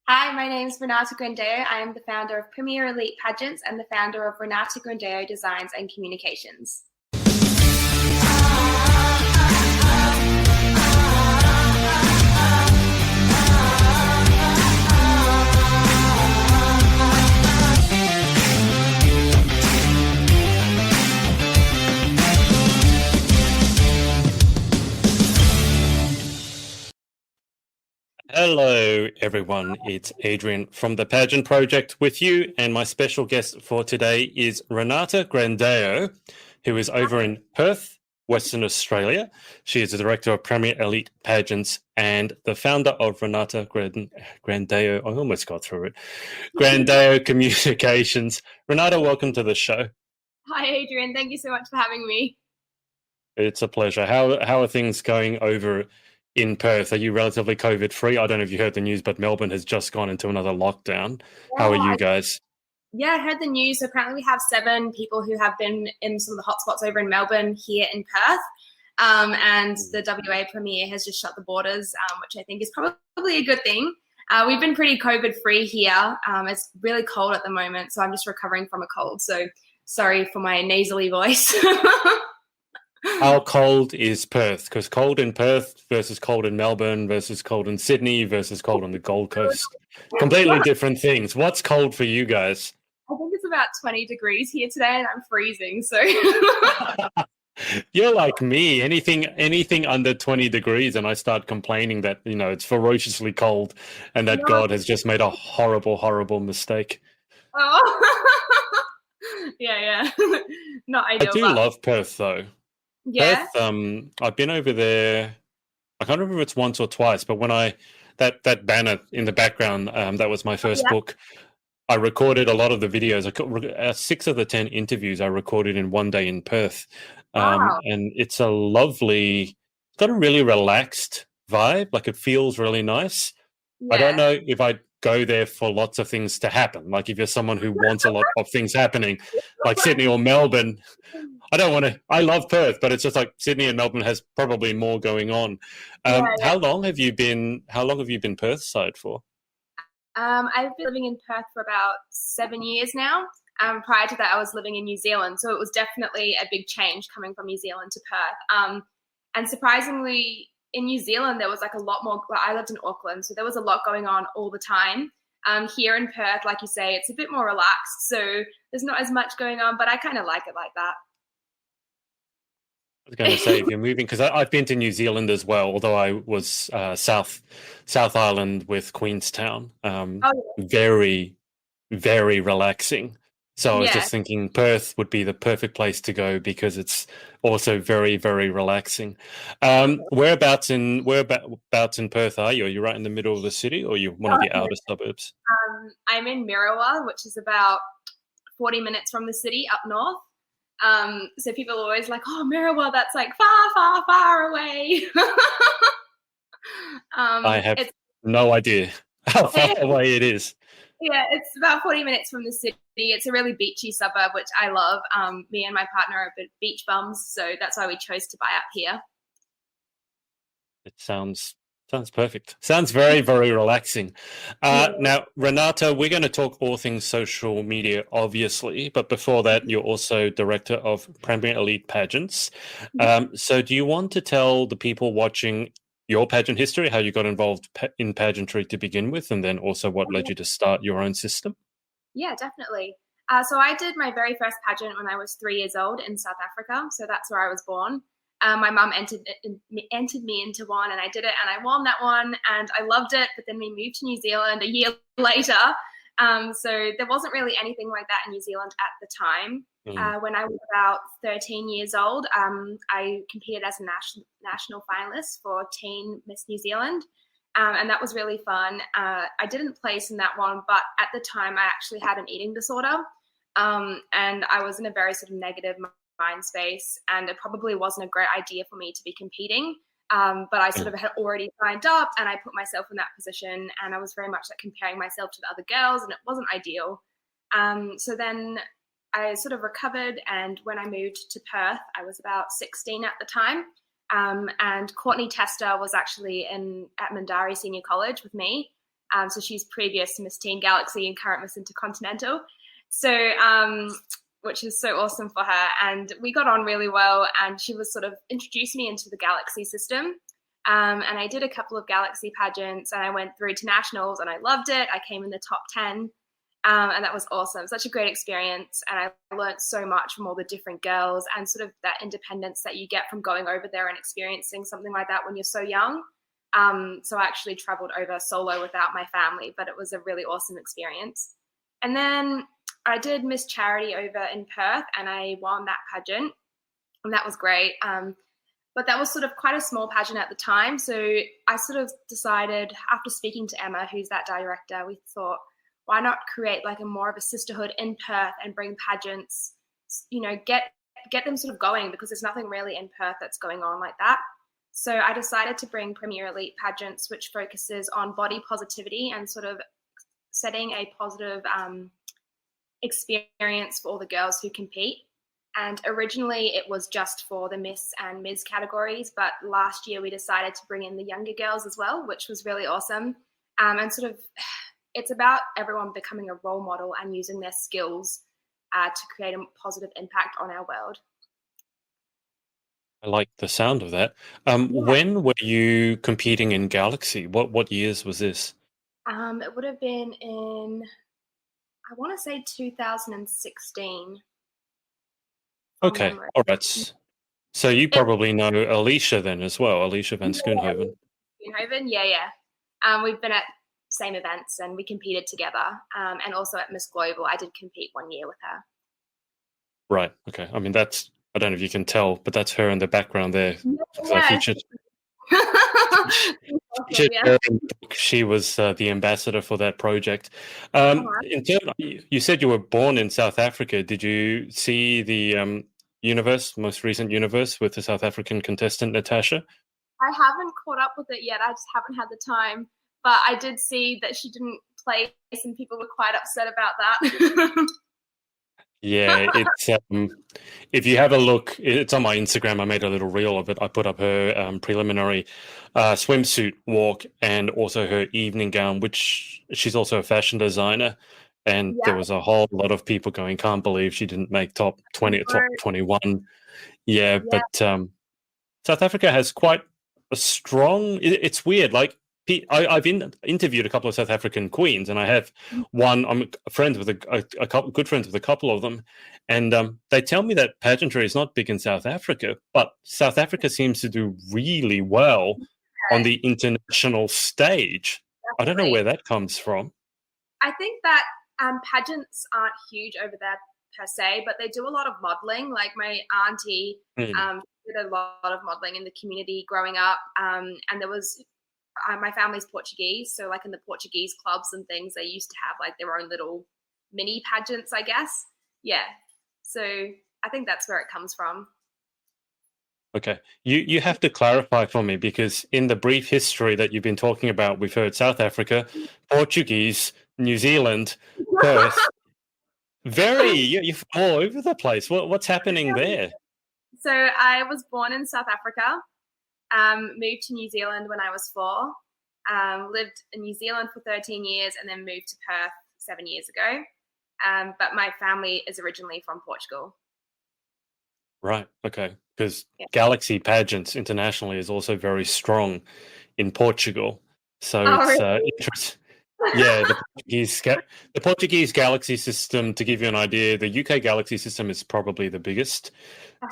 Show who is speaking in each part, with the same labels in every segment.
Speaker 1: Hi, my name is Renata Grandao. I am the founder of Premier Elite Pageants and the founder of Renata Grandao Designs and Communications.
Speaker 2: Hello, everyone. It's Adrian from the Pageant Project with you, and my special guest for today is Renata Grandao, who is over in Perth, Western Australia. She is the director of Premier Elite Pageants and the founder of Renata Grandao. I almost got through it. Grandao Communications. Renata, welcome to the show.
Speaker 1: Hi, Adrian. Thank you so much for having me.
Speaker 2: It's a pleasure. How are things going over in Perth? Are you relatively COVID free? I don't know if you heard the news, but Melbourne has just gone into another lockdown. How are you guys?
Speaker 1: I heard the news. So apparently we have 7 people who have been in some of the hotspots over in Melbourne here in Perth. And the WA Premier has just shut the borders, which I think is probably a good thing. We've been pretty COVID free here. It's really cold at the moment, so I'm just recovering from a cold. So sorry for my nasally voice.
Speaker 2: How cold is Perth? Because cold in Perth versus cold in Melbourne versus cold in Sydney versus cold on the Gold Coast. Completely different things. What's cold for you guys?
Speaker 1: I think it's about 20 degrees here today and I'm freezing. So
Speaker 2: You're like me. Anything under 20 degrees and I start complaining that, it's ferociously cold and that God has just made a horrible, horrible mistake.
Speaker 1: Oh. yeah. Not ideal.
Speaker 2: I do love Perth though.
Speaker 1: Yeah.
Speaker 2: Perth, I've been over there. I can't remember if it's once or twice, but when that banner in the background, that was my first book. I recorded a lot of the videos. 6 of the 10 interviews I recorded in one day in Perth.
Speaker 1: Wow.
Speaker 2: And it's it's got a really relaxed vibe. Like it feels really nice. I don't know if I'd go there for lots of things to happen. Like if you're someone who wants a lot of things happening, like Sydney or Melbourne, I love Perth, but it's just like Sydney and Melbourne has probably more going on. How long have you been Perth side for?
Speaker 1: I've been living in Perth for about 7 years now. Prior to that, I was living in New Zealand. So it was definitely a big change coming from New Zealand to Perth. And surprisingly, in New Zealand, there was like a lot more. Well, I lived in Auckland, so there was a lot going on all the time. Here in Perth, like you say, it's a bit more relaxed. So there's not as much going on, but I kind of like it like that.
Speaker 2: I was going to say, if you're moving, because I've been to New Zealand as well, although I was South Island with Queenstown. Very, very relaxing. So I was just thinking Perth would be the perfect place to go because it's also very, very relaxing. Whereabouts in Perth are you? Are you right in the middle of the city, or are you one of the outer suburbs?
Speaker 1: I'm in Mirawa, which is about 40 minutes from the city up north. So people are always like, "Oh, Mirawa, that's like far, far, far away."
Speaker 2: I have no idea how far away it is.
Speaker 1: Yeah, it's about 40 minutes from the city. It's a really beachy suburb, which I love. Me and my partner are a bit beach bums, so that's why we chose to buy up here.
Speaker 2: It sounds perfect. Sounds very, very relaxing. Now, Renata, we're going to talk all things social media, obviously, but before that, you're also director of Premier Elite Pageants. So do you want to tell the people watching your pageant history, how you got involved in pageantry to begin with, and then also what led you to start your own system?
Speaker 1: Yeah, definitely. So I did my very first pageant when I was 3 years old in South Africa. So that's where I was born. My mum entered me into one, and I did it, and I won that one, and I loved it. But then we moved to New Zealand a year later. So there wasn't really anything like that in New Zealand at the time. When I was about 13 years old, I competed as a national finalist for Teen Miss New Zealand. And that was really fun. I didn't place in that one, but at the time I actually had an eating disorder. And I was in a very sort of negative mind space, and it probably wasn't a great idea for me to be competing. But I sort of had already signed up, and I put myself in that position, and I was very much like comparing myself to the other girls, and it wasn't ideal. So then I sort of recovered, and when I moved to Perth, I was about 16 at the time. And Courtney Tester was actually at Mandari Senior College with me. So she's previous Miss Teen Galaxy and current Miss Intercontinental. So, which is so awesome for her. And we got on really well. And she was sort of introduced me into the Galaxy system. And I did a couple of Galaxy pageants, and I went through to nationals, and I loved it. I came in the top 10. And that was awesome. Such a great experience. And I learned so much from all the different girls and sort of that independence that you get from going over there and experiencing something like that when you're so young. So I actually traveled over solo without my family, but it was a really awesome experience. And then I did Miss Charity over in Perth, and I won that pageant. And that was great. But that was sort of quite a small pageant at the time. So I sort of decided, after speaking to Emma, who's that director, we thought, why not create like a more of a sisterhood in Perth and bring pageants, get them sort of going, because there's nothing really in Perth that's going on like that. So I decided to bring Premier Elite Pageants, which focuses on body positivity and sort of setting a positive experience for all the girls who compete. And originally it was just for the Miss and Ms categories, but last year we decided to bring in the younger girls as well, which was really awesome. And sort of, it's about everyone becoming a role model and using their skills to create a positive impact on our world.
Speaker 2: I like the sound of that.
Speaker 1: Yeah.
Speaker 2: When were you competing in Galaxy? What years was this?
Speaker 1: It would have been in, I want to say 2016.
Speaker 2: Okay, all right. So you probably know Alicia then as well, Alicia van Schoonhoven.
Speaker 1: Schoonhoven, yeah. We've been at same events and we competed together. And also at Miss Global, I did compete 1 year with her.
Speaker 2: Right. Okay. I mean, I don't know if you can tell, but that's her in the background there.
Speaker 1: Yeah.
Speaker 2: I featured her in the book. She was the ambassador for that project. You said you were born in South Africa. Did you see the most recent Universe with the South African contestant Natasha?
Speaker 1: I haven't caught up with it yet. I just haven't had the time. But I did see that she didn't place, and people were quite upset about that.
Speaker 2: Yeah, it's if you have a look, it's on my Instagram. I made a little reel of it. I put up her preliminary swimsuit walk and also her evening gown, which she's also a fashion designer. And there was a whole lot of people going, can't believe she didn't make top 20 or top 21. Yeah, but South Africa has quite a strong, it's weird. Like, I've interviewed a couple of South African queens, and I have one. I'm friends with a couple, good friends with a couple of them, and they tell me that pageantry is not big in South Africa, but South Africa seems to do really well on the international stage. Definitely. I don't know where that comes from.
Speaker 1: I think that pageants aren't huge over there per se, but they do a lot of modeling. Like my auntie did a lot of modeling in the community growing up, and there was. My family's Portuguese, so like in the Portuguese clubs and things, they used to have like their own little mini pageants, I guess. Yeah. So I think that's where it comes from.
Speaker 2: Okay. You have to clarify for me, because in the brief history that you've been talking about, we've heard South Africa, Portuguese, New Zealand, Perth. You're all over the place. What's happening there?
Speaker 1: So I was born in South Africa. Moved to New Zealand when I was 4, lived in New Zealand for 13 years, and then moved to Perth 7 years ago. But my family is originally from Portugal.
Speaker 2: Right. Okay. Because Galaxy Pageants internationally is also very strong in Portugal. So it's interesting. Yeah, the Portuguese Galaxy system, to give you an idea, the UK Galaxy system is probably the biggest.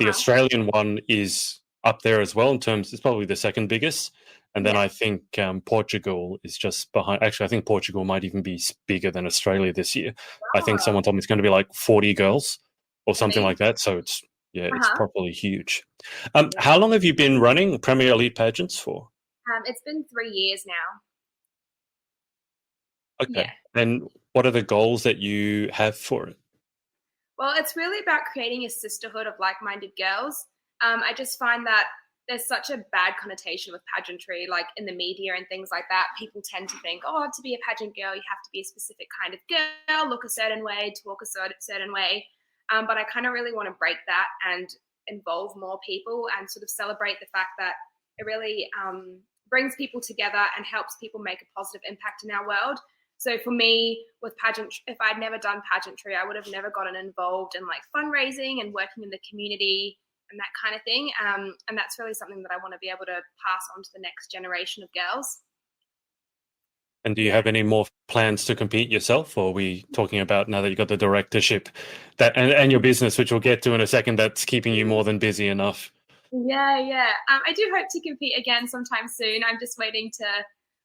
Speaker 2: The Australian one is up there as well in terms, it's probably the second biggest. And then I think Portugal is just behind. Actually, I think Portugal might even be bigger than Australia this year. I think someone told me it's going to be like 40 girls or something like that. So it's properly huge. How long have you been running Premier Elite Pageants for?
Speaker 1: It's been 3 years now.
Speaker 2: Okay. And what are the goals that you have for it?
Speaker 1: Well, it's really about creating a sisterhood of like-minded girls. I just find that there's such a bad connotation with pageantry, like in the media and things like that. People tend to think, to be a pageant girl, you have to be a specific kind of girl, look a certain way, talk a certain way. But I kind of really want to break that and involve more people and sort of celebrate the fact that it really brings people together and helps people make a positive impact in our world. So for me, with pageant, if I'd never done pageantry, I would have never gotten involved in like fundraising and working in the community and that kind of thing. And that's really something that I want to be able to pass on to the next generation of girls.
Speaker 2: And do you have any more plans to compete yourself, or are we talking about now that you've got the directorship that and your business, which we'll get to in a second, that's keeping you more than busy enough?
Speaker 1: Yeah. I do hope to compete again sometime soon. I'm just waiting to,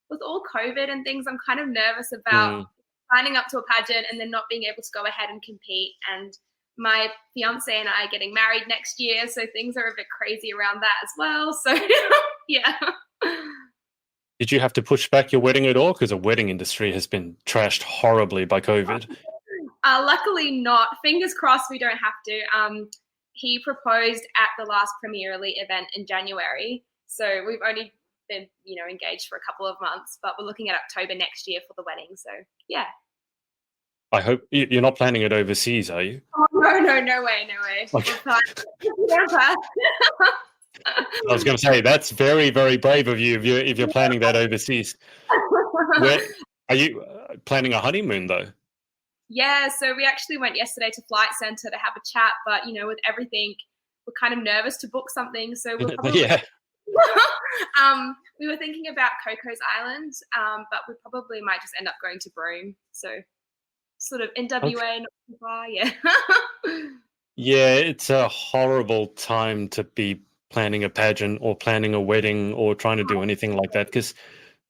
Speaker 1: with all COVID and things, I'm kind of nervous about signing up to a pageant and then not being able to go ahead and compete. And my fiance and I are getting married next year, so things are a bit crazy around that as well. So yeah.
Speaker 2: Did you have to push back your wedding at all? Because the wedding industry has been trashed horribly by COVID.
Speaker 1: Luckily not. Fingers crossed we don't have to. He proposed at the last Premier League event in January. So we've only been, engaged for a couple of months, but we're looking at October next year for the wedding. So yeah.
Speaker 2: I hope you're not planning it overseas, are you?
Speaker 1: Oh, no way.
Speaker 2: Okay. I was going to say that's very, very brave of you if you're planning that overseas. Where are you planning a honeymoon though?
Speaker 1: Yeah, so we actually went yesterday to Flight Centre to have a chat, but with everything, we're kind of nervous to book something. So we're probably we were thinking about Coco's Island, but we probably might just end up going to Broome. So sort of in WA, okay. Not too far, yeah.
Speaker 2: Yeah, it's a horrible time to be planning a pageant or planning a wedding or trying to do anything like that, because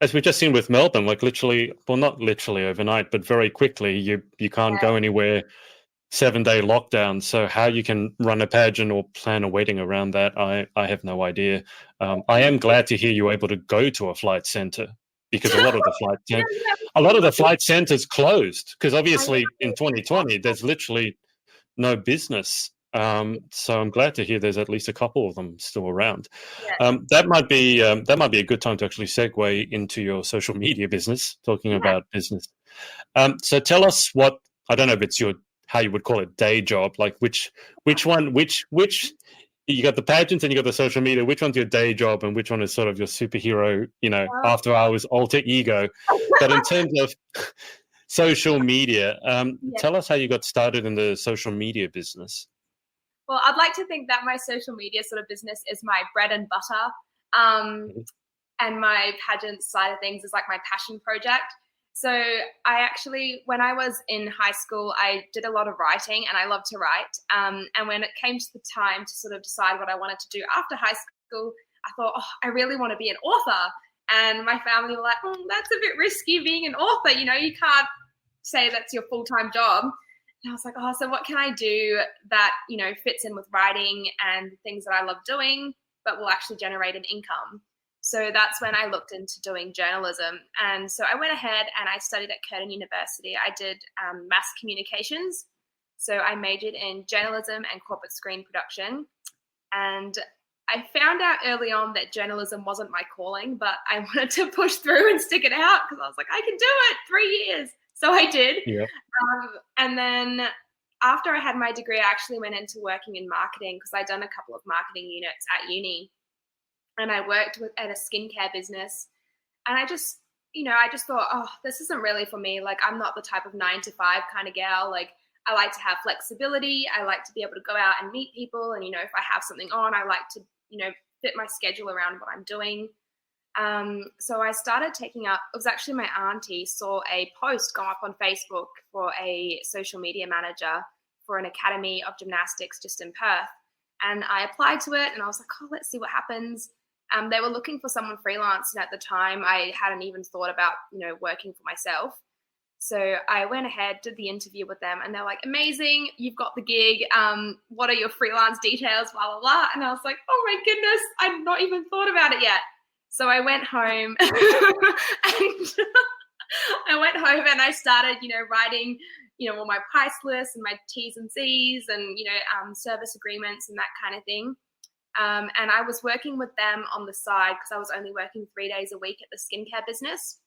Speaker 2: as we've just seen with Melbourne, like literally, well, not literally overnight, but very quickly, you can't go anywhere. 7-day lockdown. So how you can run a pageant or plan a wedding around that, I have no idea. I am glad to hear you were able to go to a flight center, because a lot of the flight centers closed, because obviously in 2020 there's literally no business. So I'm glad to hear there's at least a couple of them still around. That might be a good time to actually segue into your social media business, talking about business. So tell us what, I don't know if it's your, how you would call it, day job, like which you got the pageants and you got the social media, which one's your day job and which one is sort of your superhero, after hours alter ego. But in terms of social media, tell us how you got started in the social media business.
Speaker 1: Well, I'd like to think that my social media sort of business is my bread and butter. And my pageant side of things is like my passion project. So I actually, when I was in high school, I did a lot of writing and I love to write. And when it came to the time to sort of decide what I wanted to do after high school, I thought, I really want to be an author. And my family were like, that's a bit risky being an author. You can't say that's your full-time job. And I was like, so what can I do that, fits in with writing and things that I love doing, but will actually generate an income? So that's when I looked into doing journalism. And so I went ahead and I studied at Curtin University. I did mass communications. So I majored in journalism and corporate screen production. And I found out early on that journalism wasn't my calling, but I wanted to push through and stick it out because I was like, I can do it, 3 years. So I did.
Speaker 2: Yeah.
Speaker 1: And then after I had my degree, I actually went into working in marketing because I'd done a couple of marketing units at uni. And I worked at a skincare business. And I just thought, this isn't really for me. Like, I'm not the type of 9-to-5 kind of gal. Like, I like to have flexibility. I like to be able to go out and meet people. And, if I have something on, I like to, fit my schedule around what I'm doing. So I started taking up, it was actually my auntie saw a post go up on Facebook for a social media manager for an academy of gymnastics just in Perth. And I applied to it and I was like, let's see what happens. They were looking for someone freelance, and at the time I hadn't even thought about, working for myself. So I went ahead, did the interview with them, and they're like, amazing, you've got the gig. What are your freelance details, blah, blah, blah. And I was like, oh my goodness, I'd not even thought about it yet. So I went home and I started, writing, all my price lists and my T's and C's and, service agreements and that kind of thing. And I was working with them on the side because I was only working 3 days a week at the skincare business.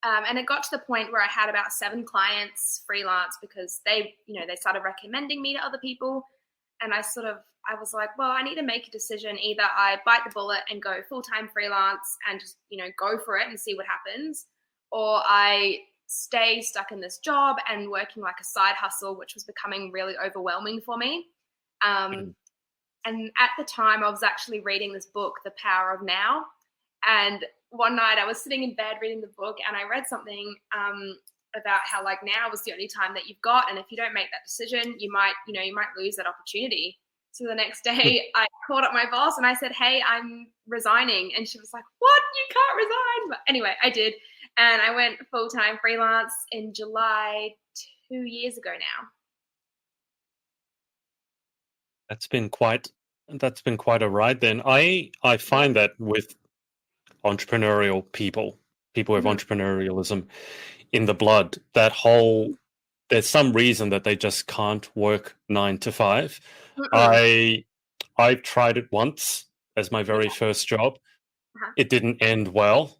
Speaker 1: And it got to the point where I had about 7 clients freelance because they started recommending me to other people. and I was like, well, I need to make a decision. Either I bite the bullet and go full-time freelance and just, go for it and see what happens, or I stay stuck in this job and working like a side hustle, which was becoming really overwhelming for me. Um,
Speaker 2: Mm.
Speaker 1: and at the time, I was actually reading this book, The Power of Now. And one night I was sitting in bed reading the book, and I read something about how like now is the only time that you've got, and if you don't make that decision, you might lose that opportunity. So the next day I called up my boss and I said, hey, I'm resigning. And she was like, what? You can't resign. But anyway, I did. And I went full-time freelance in July 2 years ago now.
Speaker 2: That's been quite a ride then. I find that with entrepreneurial people with
Speaker 1: Mm-hmm.
Speaker 2: entrepreneurialism in the blood, that whole there's some reason that they just can't work 9 to 5.
Speaker 1: Mm-mm.
Speaker 2: I tried it once as my very
Speaker 1: Yeah.
Speaker 2: first job.
Speaker 1: Uh-huh.
Speaker 2: It didn't end well.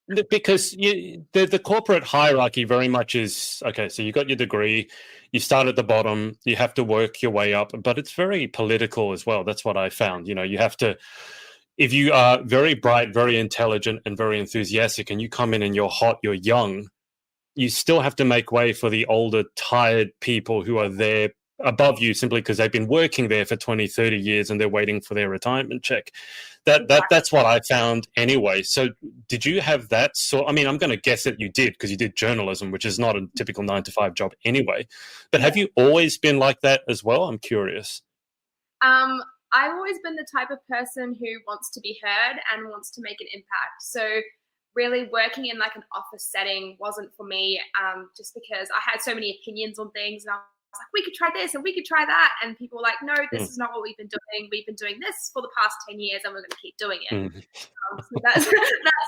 Speaker 2: Because the corporate hierarchy very much is okay. So you got your degree, you start at the bottom, you have to work your way up, but it's very political as well. That's what I found. You have to, if you are very bright, very intelligent, and very enthusiastic, and you come in and you're hot, you're young, you still have to make way for the older, tired people who are there above you simply because they've been working there for 20, 30 years and they're waiting for their retirement check.
Speaker 1: Exactly.
Speaker 2: That's what I found anyway. So did you have that sort? I mean, I'm going to guess that you did because you did journalism, which is not a typical 9 to 5 job anyway. But
Speaker 1: Yeah.
Speaker 2: have you always been like that as well? I'm curious.
Speaker 1: Um, I've always been the type of person who wants to be heard and wants to make an impact. So really working in like an office setting wasn't for me, just because I had so many opinions on things, and I was like, we could try this and we could try that. And people were like, no, this
Speaker 2: Mm,
Speaker 1: is not what we've been doing. We've been doing this for the past 10 years and we're going to keep doing it.
Speaker 2: mm.
Speaker 1: So that's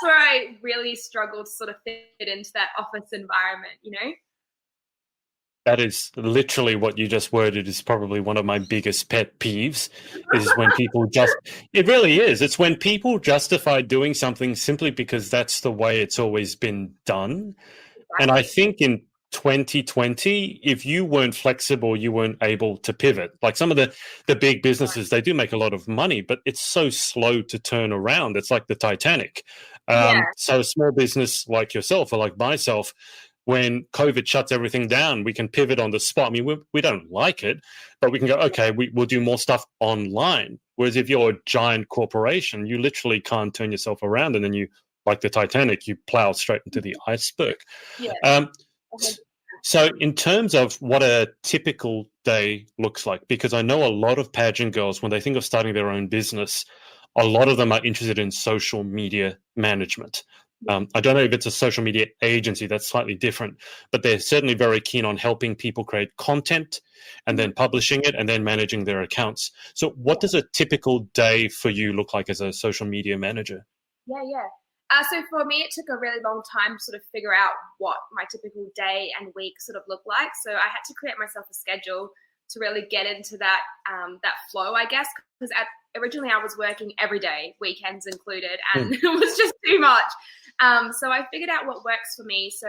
Speaker 1: where I really struggled to sort of fit into that office environment.
Speaker 2: That is literally what you just worded is probably one of my biggest pet peeves is when people it really is. It's when people justify doing something simply because that's the way it's always been done. And I
Speaker 1: Exactly.
Speaker 2: think in 2020, if you weren't flexible, you weren't able to pivot. Like some of the big businesses, they do make a lot of money, but it's so slow to turn around. It's like the Titanic.
Speaker 1: Yeah.
Speaker 2: So a small business like yourself or like myself, when COVID shuts everything down, we can pivot on the spot. I mean, we don't like it, but we can go, okay, we'll do more stuff online. Whereas if you're a giant corporation, you literally can't turn yourself around. And then you, like the Titanic, you plow straight into the iceberg.
Speaker 1: Yeah.
Speaker 2: Um,
Speaker 1: 100%.
Speaker 2: so, in terms of what a typical day looks like, because I know a lot of pageant girls, when they think of starting their own business, a lot of them are interested in social media management. I don't know if it's a social media agency, that's slightly different, but they're certainly very keen on helping people create content and
Speaker 1: Mhm.
Speaker 2: then publishing it and then managing their accounts. So, what
Speaker 1: Yeah.
Speaker 2: does a typical day for you look like as a social media manager?
Speaker 1: Yeah, yeah. So for me, it took a really long time to sort of figure out what my typical day and week sort of looked like. So I had to create myself a schedule to really get into that flow, I guess. Because originally I was working every day, weekends included, and
Speaker 2: Mm,
Speaker 1: it was just too much. So I figured out what works for me. So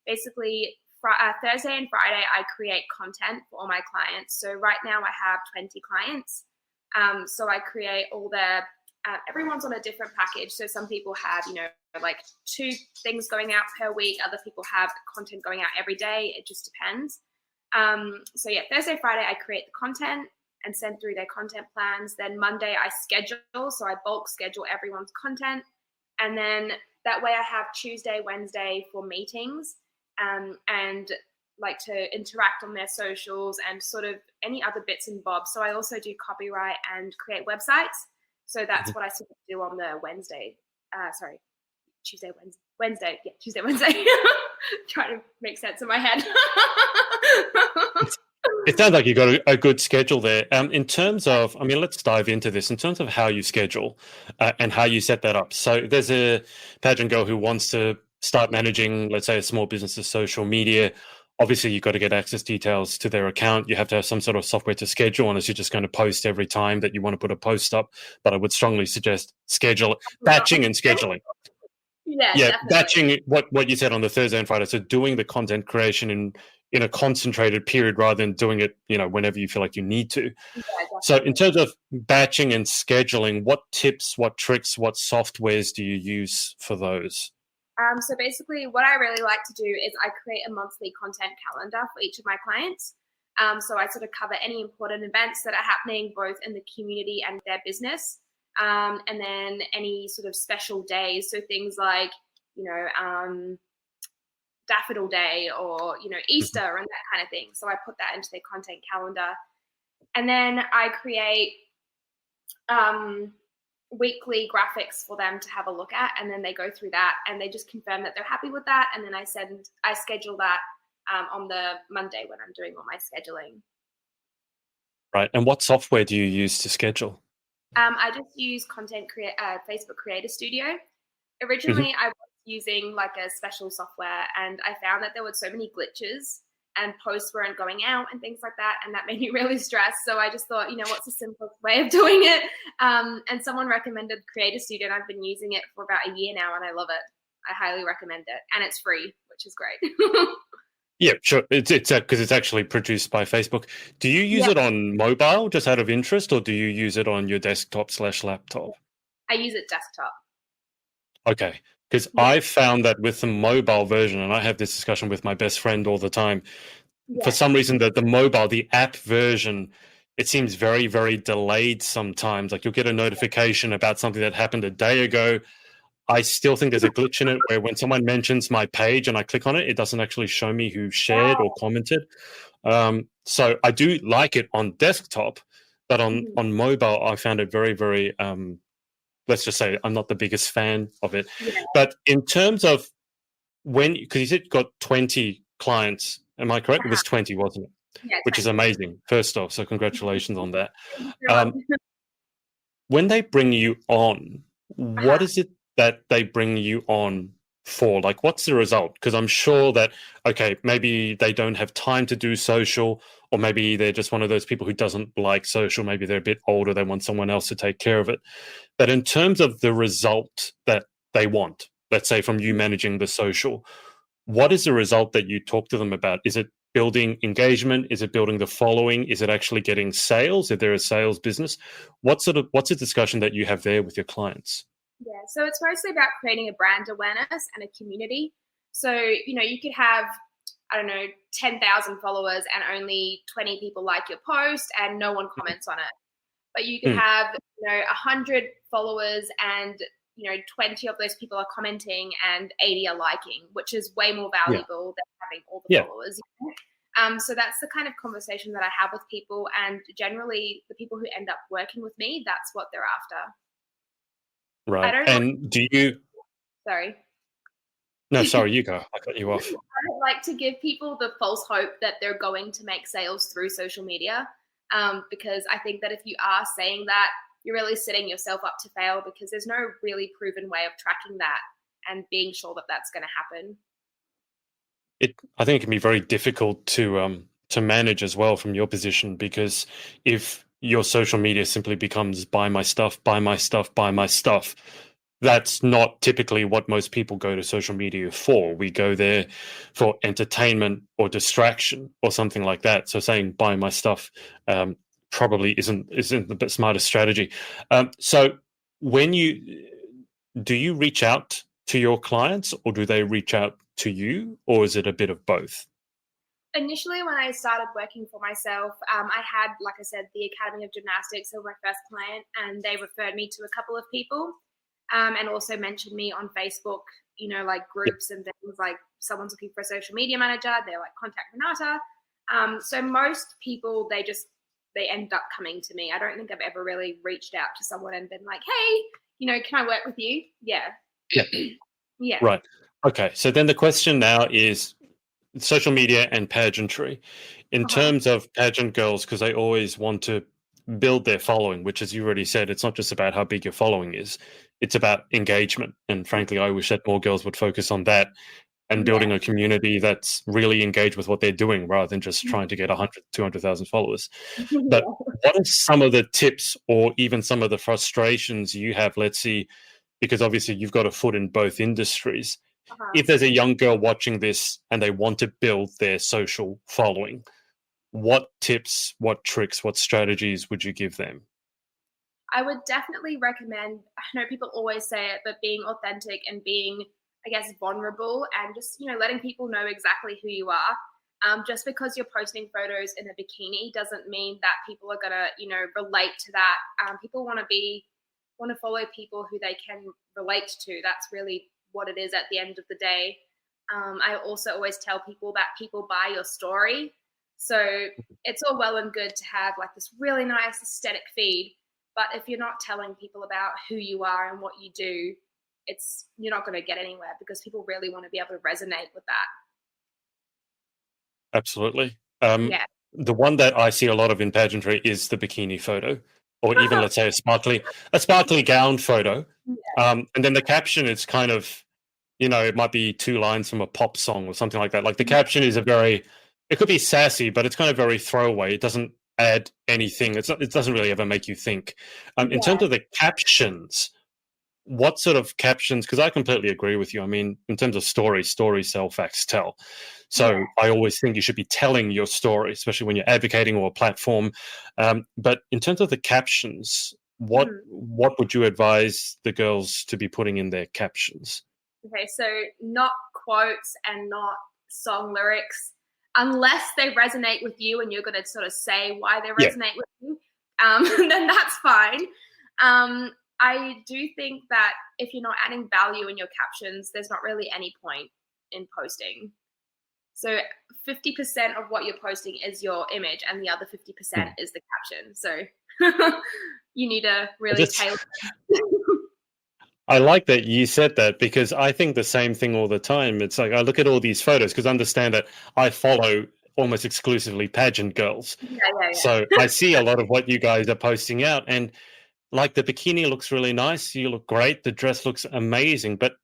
Speaker 1: basically, Thursday and Friday, I create content for all my clients. So right now I have 20 clients. So I create all their everyone's on a different package. So some people have, like 2 things going out per week. Other people have content going out every day. It just depends. So yeah, Thursday, Friday, I create the content and send through their content plans. Then Monday, I schedule. So I bulk schedule everyone's content. And then that way I have Tuesday, Wednesday for meetings, and like to interact on their socials and sort of any other bits and bobs. So I also do copyright and create websites. So that's
Speaker 2: mhm.
Speaker 1: what I sort of do on the Wednesday. Sorry, Tuesday, Wednesday. Yeah, Tuesday, Wednesday. Trying to make sense in my head.
Speaker 2: It sounds like you've got a good schedule there. In terms of, I mean, let's dive into this. In terms of how you schedule and how you set that up. So there's a pageant girl who wants to start managing, let's say, a small business's social media. Obviously, you've got to get access details to their account. You have to have some sort of software to schedule, unless you're just going to post every time that you want to put a post up. But I would strongly suggest batching and scheduling.
Speaker 1: Yeah,
Speaker 2: Yeah,
Speaker 1: definitely.
Speaker 2: batching what you said on the Thursday and Friday. So doing the content creation in in a concentrated period rather than doing it, whenever you feel like you need to.
Speaker 1: Yeah,
Speaker 2: So in
Speaker 1: definitely.
Speaker 2: terms of batching and scheduling, what tips, what tricks, what softwares do you use for those?
Speaker 1: So basically, what I really like to do is I create a monthly content calendar for each of my clients. So I sort of cover any important events that are happening both in the community and their business, and then any sort of special days. So things like, you know, Daffodil Day or Easter
Speaker 2: Mhm.
Speaker 1: and that kind of thing. So I put that into their content calendar, and then I create um, weekly graphics for them to have a look at, and then they go through that and they just confirm that they're happy with that, and then I schedule that on the Monday when I'm doing all my scheduling.
Speaker 2: Right. And what software do you use to schedule?
Speaker 1: I just use Facebook Creator Studio.
Speaker 2: Mhm.
Speaker 1: Originally, I was using like a special software, and I found that there were so many glitches and posts weren't going out and things like that, and that made me really stressed. So I just thought, what's the simplest way of doing it? And someone recommended Creator Studio, and I've been using it for about a year now, and I love it. I highly recommend it, and it's free, which is great.
Speaker 2: Yeah, sure. It's because it's actually produced by Facebook. Do you use
Speaker 1: Yeah,
Speaker 2: it on mobile just out of interest, or do you use it on your desktop/laptop?
Speaker 1: I use it desktop.
Speaker 2: Okay, because
Speaker 1: Yeah,
Speaker 2: I found that with the mobile version, and I have this discussion with my best friend all the time. For
Speaker 1: yeah,
Speaker 2: some reason, the app version, it seems very, very delayed sometimes. Like you'll get a notification about something that happened a day ago. I still think there's a glitch in it where when someone mentions my page and I click on it, it doesn't actually show me who shared or commented. So I do like it on desktop, but on
Speaker 1: mhm,
Speaker 2: on mobile, I found it very, very. Let's just say I'm not the biggest fan of it.
Speaker 1: yeah,
Speaker 2: But in terms of because you said you got 20 clients, am I correct? It was 20, wasn't it?
Speaker 1: yeah,
Speaker 2: Which is
Speaker 1: 20.
Speaker 2: amazing. First off, so congratulations on that.
Speaker 1: Thank you so
Speaker 2: Um,
Speaker 1: much.
Speaker 2: when they bring you on, what
Speaker 1: Uh-huh.
Speaker 2: is it that they bring you on for? Like, what's the result? Because I'm sure that, okay, maybe they don't have time to do social, or maybe they're just one of those people who doesn't like social. Maybe they're a bit older, they want someone else to take care of it. But in terms of the result that they want, let's say from you managing the social, what is the result that you talk to them about? Is it building engagement? Is it building the following? Is it actually getting sales? If they're a sales business, what's a discussion that you have there with your clients?
Speaker 1: Yeah, so it's mostly about creating a brand awareness and a community. So, you could have, I don't know, 10,000 followers and only 20 people like your post and no one comments on it. But you could
Speaker 2: Mm,
Speaker 1: have, 100 followers and, 20 of those people are commenting and 80 are liking, which is way more
Speaker 2: yeah,
Speaker 1: valuable than having all the
Speaker 2: yeah,
Speaker 1: followers. So that's the kind of conversation that I have with people. And generally, the people who end up working with me, that's what they're after. I
Speaker 2: right.
Speaker 1: don't like,
Speaker 2: And do you?
Speaker 1: sorry.
Speaker 2: No, sorry, you go. I cut you off.
Speaker 1: I don't like to give people the false hope that they're going to make sales through social media, because I think that if you are saying that, you're really setting yourself up to fail because there's no really proven way of tracking that and being sure that that's going to happen.
Speaker 2: I think it can be very difficult to manage as well from your position, because if your social media simply becomes buy my stuff, buy my stuff, buy my stuff, that's not typically what most people go to social media for. We go there for entertainment or distraction or something like that. So saying buy my stuff probably isn't the smartest strategy. So when you do you reach out to your clients, or do they reach out to you, or is it a bit of both?
Speaker 1: Initially, when I started working for myself, I had, like I said, the Academy of Gymnastics as my first client, and they referred me to a couple of people, and also mentioned me on Facebook, like
Speaker 2: Yeah,
Speaker 1: groups and things like someone's looking for a social media manager. They're like, contact Renata. So most people, they end up coming to me. I don't think I've ever really reached out to someone and been like, hey, can I work with you? Yeah.
Speaker 2: yeah,
Speaker 1: Yeah.
Speaker 2: right. Okay, so then the question now is social media and pageantry. In
Speaker 1: Uh-huh.
Speaker 2: terms of pageant girls, because they always want to build their following, which, as you already said, it's not just about how big your following is, it's about engagement. And frankly, I wish that more girls would focus on that and
Speaker 1: Yeah.
Speaker 2: building a community that's really engaged with what they're doing rather than just trying to get 100, 200,000 followers. But
Speaker 1: Yeah.
Speaker 2: what are some of the tips or even some of the frustrations you have? Let's see, because obviously you've got a foot in both industries.
Speaker 1: Uh-huh.
Speaker 2: if there's a young girl watching this and they want to build their social following, what tips, what tricks, what strategies would you give them?
Speaker 1: I would definitely recommend, I know people always say it, but being authentic and being, I guess, vulnerable and just, letting people know exactly who you are. Just because you're posting photos in a bikini doesn't mean that people are gonna, relate to that. People want to follow people who they can relate to. That's really what it is at the end of the day. I also always tell people that people buy your story. So it's all well and good to have like this really nice aesthetic feed, but if you're not telling people about who you are and what you do, you're not going to get anywhere because people really want to be able to resonate with that.
Speaker 2: Absolutely.
Speaker 1: Yeah.
Speaker 2: The one that I see a lot of in pageantry is the bikini photo, or even let's say a sparkly gown photo.
Speaker 1: Yeah.
Speaker 2: And then the caption is kind of, it might be two lines from a pop song or something like that. Like the caption is it could be sassy, but it's kind of very throwaway. It doesn't add anything. It doesn't really ever make you think. In terms
Speaker 1: Yeah.
Speaker 2: of the captions, what sort of captions? Because I completely agree with you. I mean, in terms of stories sell, facts tell.
Speaker 1: Yeah.
Speaker 2: So I always think you should be telling your story, especially when you're advocating or a platform. But in terms of the captions, what would you advise the girls to be putting in their captions?
Speaker 1: Okay, so not quotes and not song lyrics, unless they resonate with you and you're going to sort of say why they
Speaker 2: Yeah.
Speaker 1: resonate with you, then that's fine. I do think that if you're not adding value in your captions, there's not really any point in posting. So 50% of what you're posting is your image, and the other 50% is the caption. So you need to really tailor.
Speaker 2: I like that you said that because I think the same thing all the time. It's like I look at all these photos because understand that I follow almost exclusively pageant girls.
Speaker 1: Yeah.
Speaker 2: So I see a lot of what you guys are posting out, and like the bikini looks really nice. You look great. The dress looks amazing. But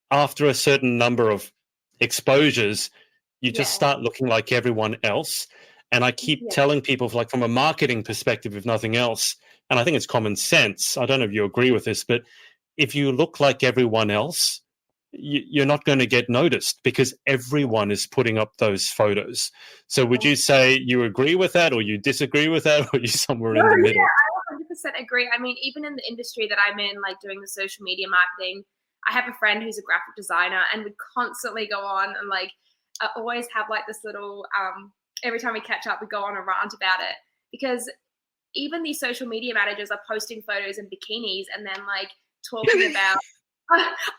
Speaker 2: after a certain number of exposures, you just
Speaker 1: Yeah.
Speaker 2: start looking like everyone else. And I keep telling people, like from a marketing perspective, if nothing else, and I think it's common sense. I don't know if you agree with this, but if you look like everyone else, you're not going to get noticed because everyone is putting up those photos. So would you say you agree with that or you disagree with that or you somewhere in the
Speaker 1: Yeah,
Speaker 2: middle?
Speaker 1: I 100% agree. I mean, even in the industry that I'm in, like doing the social media marketing, I have a friend who's a graphic designer and we constantly go on and like always have like this little, every time we catch up, we go on a rant about it because even these social media managers are posting photos in bikinis and then like talking about,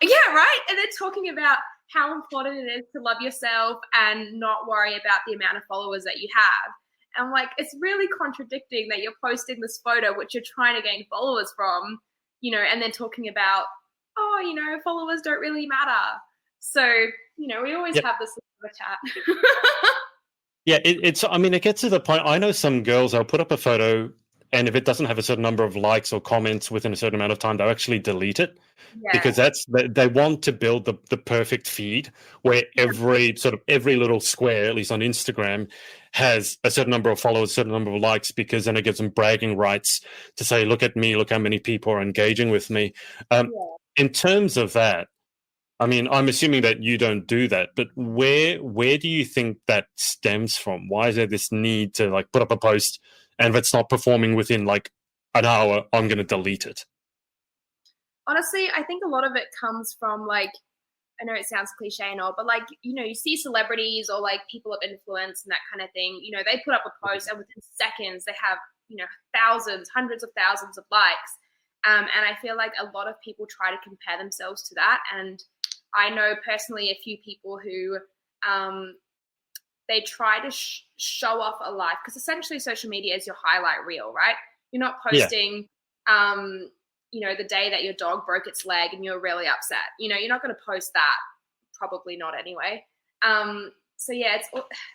Speaker 1: yeah, right. And they're talking about how important it is to love yourself and not worry about the amount of followers that you have. And like, it's really contradicting that you're posting this photo, which you're trying to gain followers from, and then talking about, oh, followers don't really matter. So, we always
Speaker 2: Yep.
Speaker 1: have this little chat.
Speaker 2: Yeah, I mean, it gets to the point. I know some girls, they'll put up a photo, and if it doesn't have a certain number of likes or comments within a certain amount of time, they'll actually delete it
Speaker 1: Yeah.
Speaker 2: because they want to build the perfect feed where every little square, at least on Instagram, has a certain number of followers, a certain number of likes, because then it gives them bragging rights to say, look at me, look how many people are engaging with me.
Speaker 1: Yeah.
Speaker 2: In terms of that, I mean, I'm assuming that you don't do that, but where do you think that stems from? Why is there this need to like put up a post and if it's not performing within like an hour, I'm going to delete it?
Speaker 1: Honestly, I think a lot of it comes from like, I know it sounds cliche and all, but like, you see celebrities or like people of influence and that kind of thing, they put up a post and within seconds they have, thousands, hundreds of thousands of likes. And I feel like a lot of people try to compare themselves to that. And I know personally a few people who they try to show off a life because essentially social media is your highlight reel, right? You're not
Speaker 2: Yeah.
Speaker 1: posting, the day that your dog broke its leg and you're really upset. You're not going to post that. Probably not anyway. So yeah,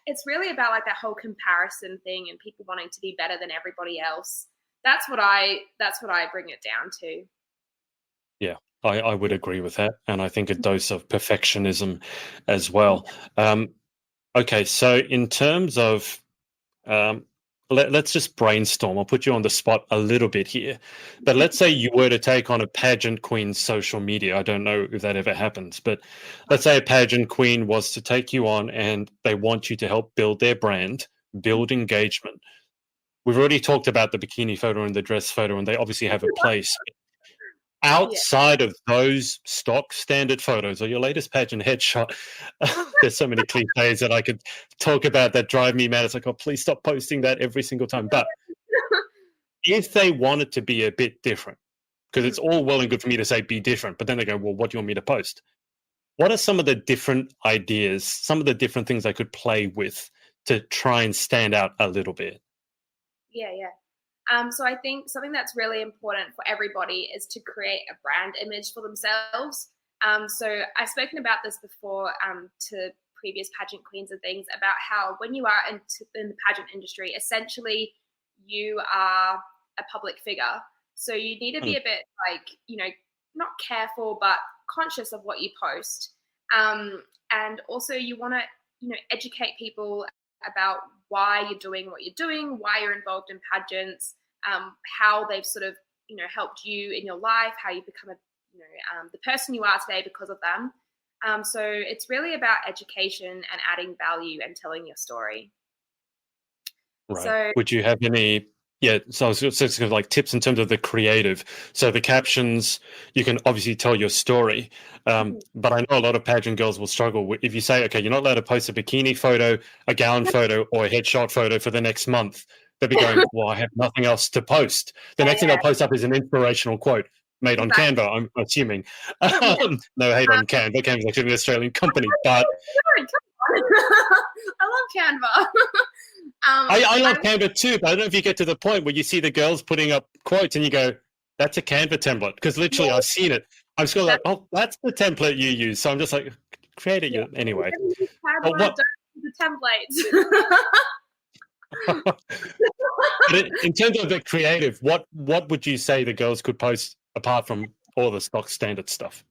Speaker 1: it's really about like that whole comparison thing and people wanting to be better than everybody else. That's what I bring it down to.
Speaker 2: Yeah, I would agree with that. And I think a dose of perfectionism as well. Okay, so in terms of, um, let's just brainstorm. I'll put you on the spot a little bit here. But let's say you were to take on a pageant queen's social media. I don't know if that ever happens, but let's say a pageant queen was to take you on and they want you to help build their brand, build engagement. We've already talked about the bikini photo and the dress photo, and they obviously have a place.
Speaker 1: Yeah.
Speaker 2: Outside of those stock standard photos or your latest pageant headshot, there's so many cliches that I could talk about that drive me mad. It's like, oh, please stop posting that every single time. But if they want it to be a bit different, because it's all well and good for me to say be different, but then they go, well, what do you want me to post? What are some of the different ideas, some of the different things I could play with to try and stand out a little bit?
Speaker 1: Yeah, yeah. So I think something that's really important for everybody is to create a brand image for themselves. So I've spoken about this before to previous pageant queens and things about how when you are in the pageant industry, essentially you are a public figure. So you need to be a bit like, not careful, but conscious of what you post. And also you want to, educate people about why you're doing what you're doing, why you're involved in pageants, how they've sort of, helped you in your life, how you become the person you are today because of them. So it's really about education and adding value and telling your story.
Speaker 2: Right.
Speaker 1: So
Speaker 2: would you have any, so I was just kind of like tips in terms of the creative. So the captions, you can obviously tell your story. But I know a lot of pageant girls will struggle with, if you say, okay, you're not allowed to post a bikini photo, a gown photo, or a headshot photo for the next month. They'll be going, well, I have nothing else to post. The next thing they'll post up is an inspirational quote made on Canva, I'm assuming. No hate on Canva. Canva's actually an Australian company, but
Speaker 1: I love Canva.
Speaker 2: I love Canva too, but I don't know if you get to the point where you see the girls putting up quotes and you go, that's a Canva template. Because literally I've seen it. I'm still like, oh, that's the template you use. So I'm just like, create it anyway.
Speaker 1: Canva, don't use the templates.
Speaker 2: But in terms of the creative, what would you say the girls could post apart from all the stock standard stuff?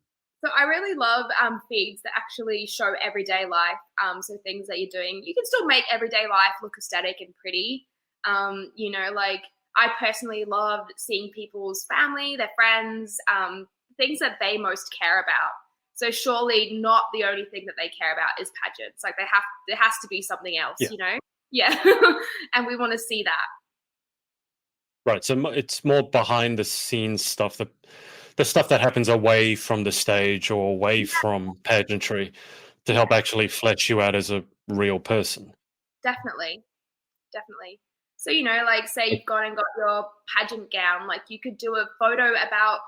Speaker 1: So I really love feeds that actually show everyday life. So things that you're doing, you can still make everyday life look aesthetic and pretty. Like I personally love seeing people's family, their friends, things that they most care about. So surely not the only thing that they care about is pageants. Like there has to be something else, Yeah. And we want to see that.
Speaker 2: Right. So it's more behind the scenes stuff, the stuff that happens away from the stage or away from pageantry to help actually flesh you out as a real person.
Speaker 1: Definitely. So, like say you've gone and got your pageant gown, like you could do a photo about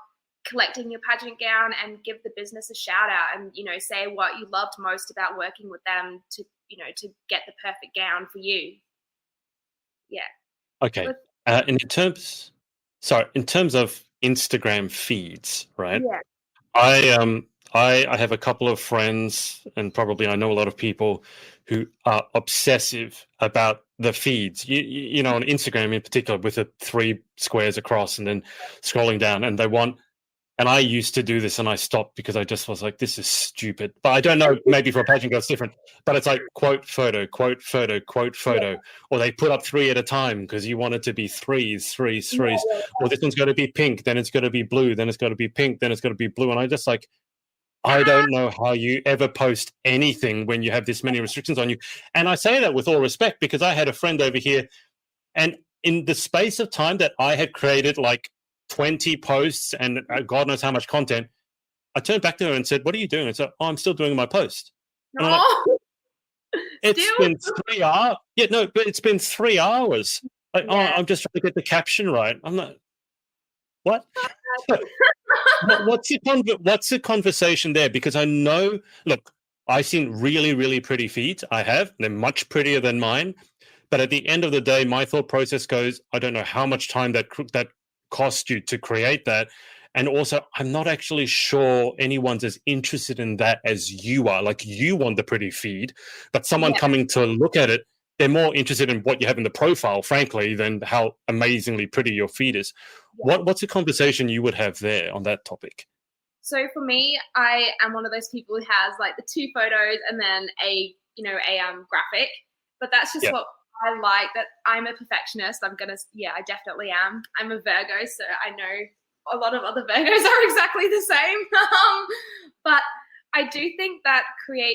Speaker 1: collecting your pageant gown and give the business a shout out and, say what you loved most about working with them to get the perfect gown for you. Yeah.
Speaker 2: Okay. In terms of Instagram feeds, right?
Speaker 1: Yeah.
Speaker 2: I have a couple of friends, and probably I know a lot of people who are obsessive about the feeds. You know, on Instagram in particular, with the 3 squares across and then scrolling down, and they want. And I used to do this, and I stopped because I just was like, "This is stupid." But I don't know. Maybe for a pageant girl, it's different. But it's like quote photo, quote photo, quote photo, or they put up 3 at a time because you want it to be threes. Or this one's got to be pink, then it's got to be blue, then it's got to be pink, then it's got to be blue. And I just like, I don't know how you ever post anything when you have this many restrictions on you. And I say that with all respect because I had a friend over here, and in the space of time that I had created like 20 posts and God knows how much content, I turned back to her and said, "What are you doing?" And said, "Oh, I'm still doing my post."
Speaker 1: No.
Speaker 2: Like, it's been 3 hours. Yeah, no, but it's been 3 hours. Like, oh, I'm just trying to get the caption right. I'm not. What? What's the conversation there? Because I know, look, I've seen really, really pretty feeds. I have. They're much prettier than mine. But at the end of the day, my thought process goes, I don't know how much time that cost you to create that. And also, I'm not actually sure anyone's as interested in that as you are. Like, you want the pretty feed, but someone coming to look at it, they're more interested in what you have in the profile, frankly, than how amazingly pretty your feed is. What's a conversation you would have there on that topic?
Speaker 1: So for me, I am one of those people who has like the 2 photos and then a graphic. But that's just what I like that I'm a perfectionist. I definitely am. I'm a Virgo, so I know a lot of other Virgos are exactly the same. But I do think that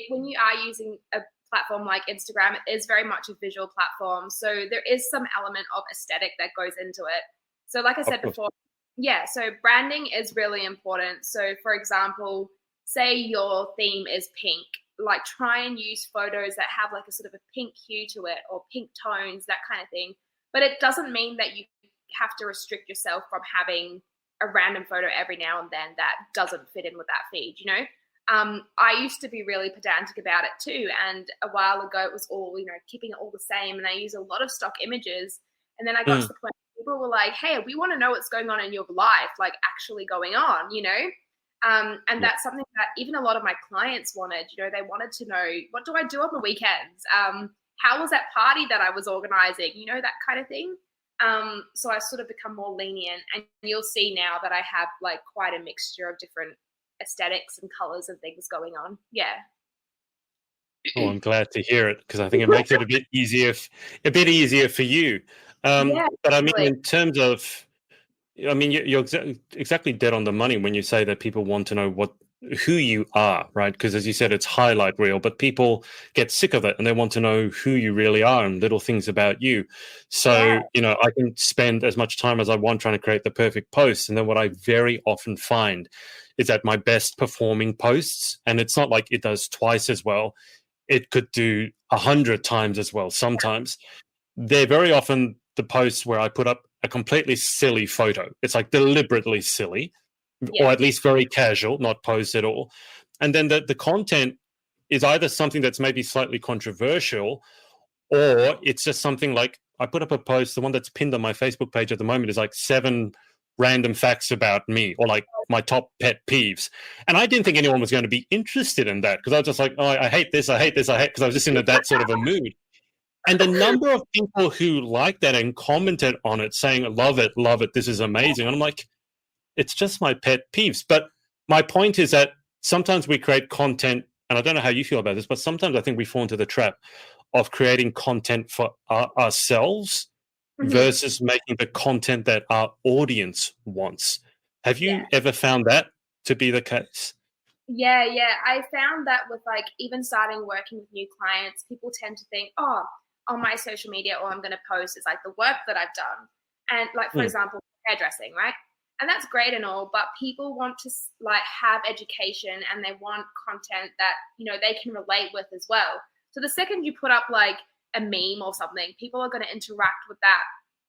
Speaker 1: when you are using a platform like Instagram, it is very much a visual platform. So there is some element of aesthetic that goes into it. So like I
Speaker 2: Of
Speaker 1: said
Speaker 2: course.
Speaker 1: before, yeah, so branding is really important. So for example, say your theme is pink, like try and use photos that have like a sort of a pink hue to it or pink tones, that kind of thing. But it doesn't mean that you have to restrict yourself from having a random photo every now and then that doesn't fit in with that feed, you know? I used to be really pedantic about it too. And a while ago, it was all, keeping it all the same. And I use a lot of stock images. And then I got to
Speaker 2: Mm.
Speaker 1: the point where people were like, hey, we want to know what's going on in your life, like actually going on, and
Speaker 2: Yeah.
Speaker 1: that's something that even a lot of my clients wanted. They wanted to know, what do I do on the weekends? How was that party that I was organizing? That kind of thing. So I sort of become more lenient, and you'll see now that I have like quite a mixture of different aesthetics and colors and things going on. Yeah.
Speaker 2: Oh, I'm glad to hear it because I think it makes it a bit easier for you.
Speaker 1: Yeah,
Speaker 2: But I mean,
Speaker 1: definitely.
Speaker 2: in terms of, I mean, you're exactly dead on the money when you say that people want to know who you are, right? Because as you said, it's highlight reel, but people get sick of it and they want to know who you really are and little things about you.
Speaker 1: Yeah.
Speaker 2: So, I can spend as much time as I want trying to create the perfect post. And then what I very often find is that my best performing posts, and it's not like it does twice as well, it could do 100 times as well sometimes. They're very often the posts where I put up a completely silly photo. It's like deliberately silly,
Speaker 1: Yeah.
Speaker 2: or at least very casual, not posed at all. And then the content is either something that's maybe slightly controversial, or it's just something like I put up a post, the one that's pinned on my Facebook page at the moment is like 7 random facts about me, or like my top pet peeves. And I didn't think anyone was going to be interested in that because I was just like, oh, I hate this, I hate this, I hate, because I was just in that sort of a mood. And the number of people who liked that and commented on it saying, love it, this is amazing. And I'm like, it's just my pet peeves. But my point is that sometimes we create content, and I don't know how you feel about this, but sometimes I think we fall into the trap of creating content for ourselves
Speaker 1: Mhm.
Speaker 2: versus making the content that our audience wants. Have
Speaker 1: Yeah.
Speaker 2: you ever found that to be the case?
Speaker 1: Yeah, yeah. I found that with like even starting working with new clients, people tend to think, oh, on my social media, all I'm going to post is like the work that I've done. And like, for
Speaker 2: Hmm.
Speaker 1: example, hairdressing, right? And that's great and all, but people want to like have education and they want content that, they can relate with as well. So the second you put up like a meme or something, people are going to interact with that.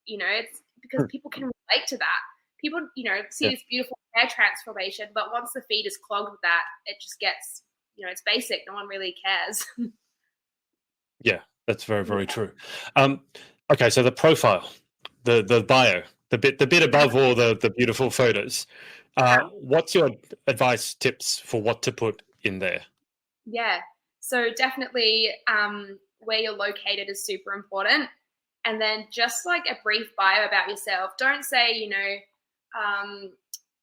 Speaker 1: It's because
Speaker 2: Hmm.
Speaker 1: people can relate to that. People, see
Speaker 2: Yeah.
Speaker 1: this beautiful hair transformation, but once the feed is clogged with that, it just gets, it's basic. No one really cares.
Speaker 2: Yeah, that's very,
Speaker 1: Yeah.
Speaker 2: very true. Um, okay, so the profile, the bio, the bit above all the beautiful photos.
Speaker 1: Uh-huh.
Speaker 2: What's your advice, tips for what to put in there?
Speaker 1: Yeah. So definitely where you're located is super important. And then just like a brief bio about yourself. Don't say,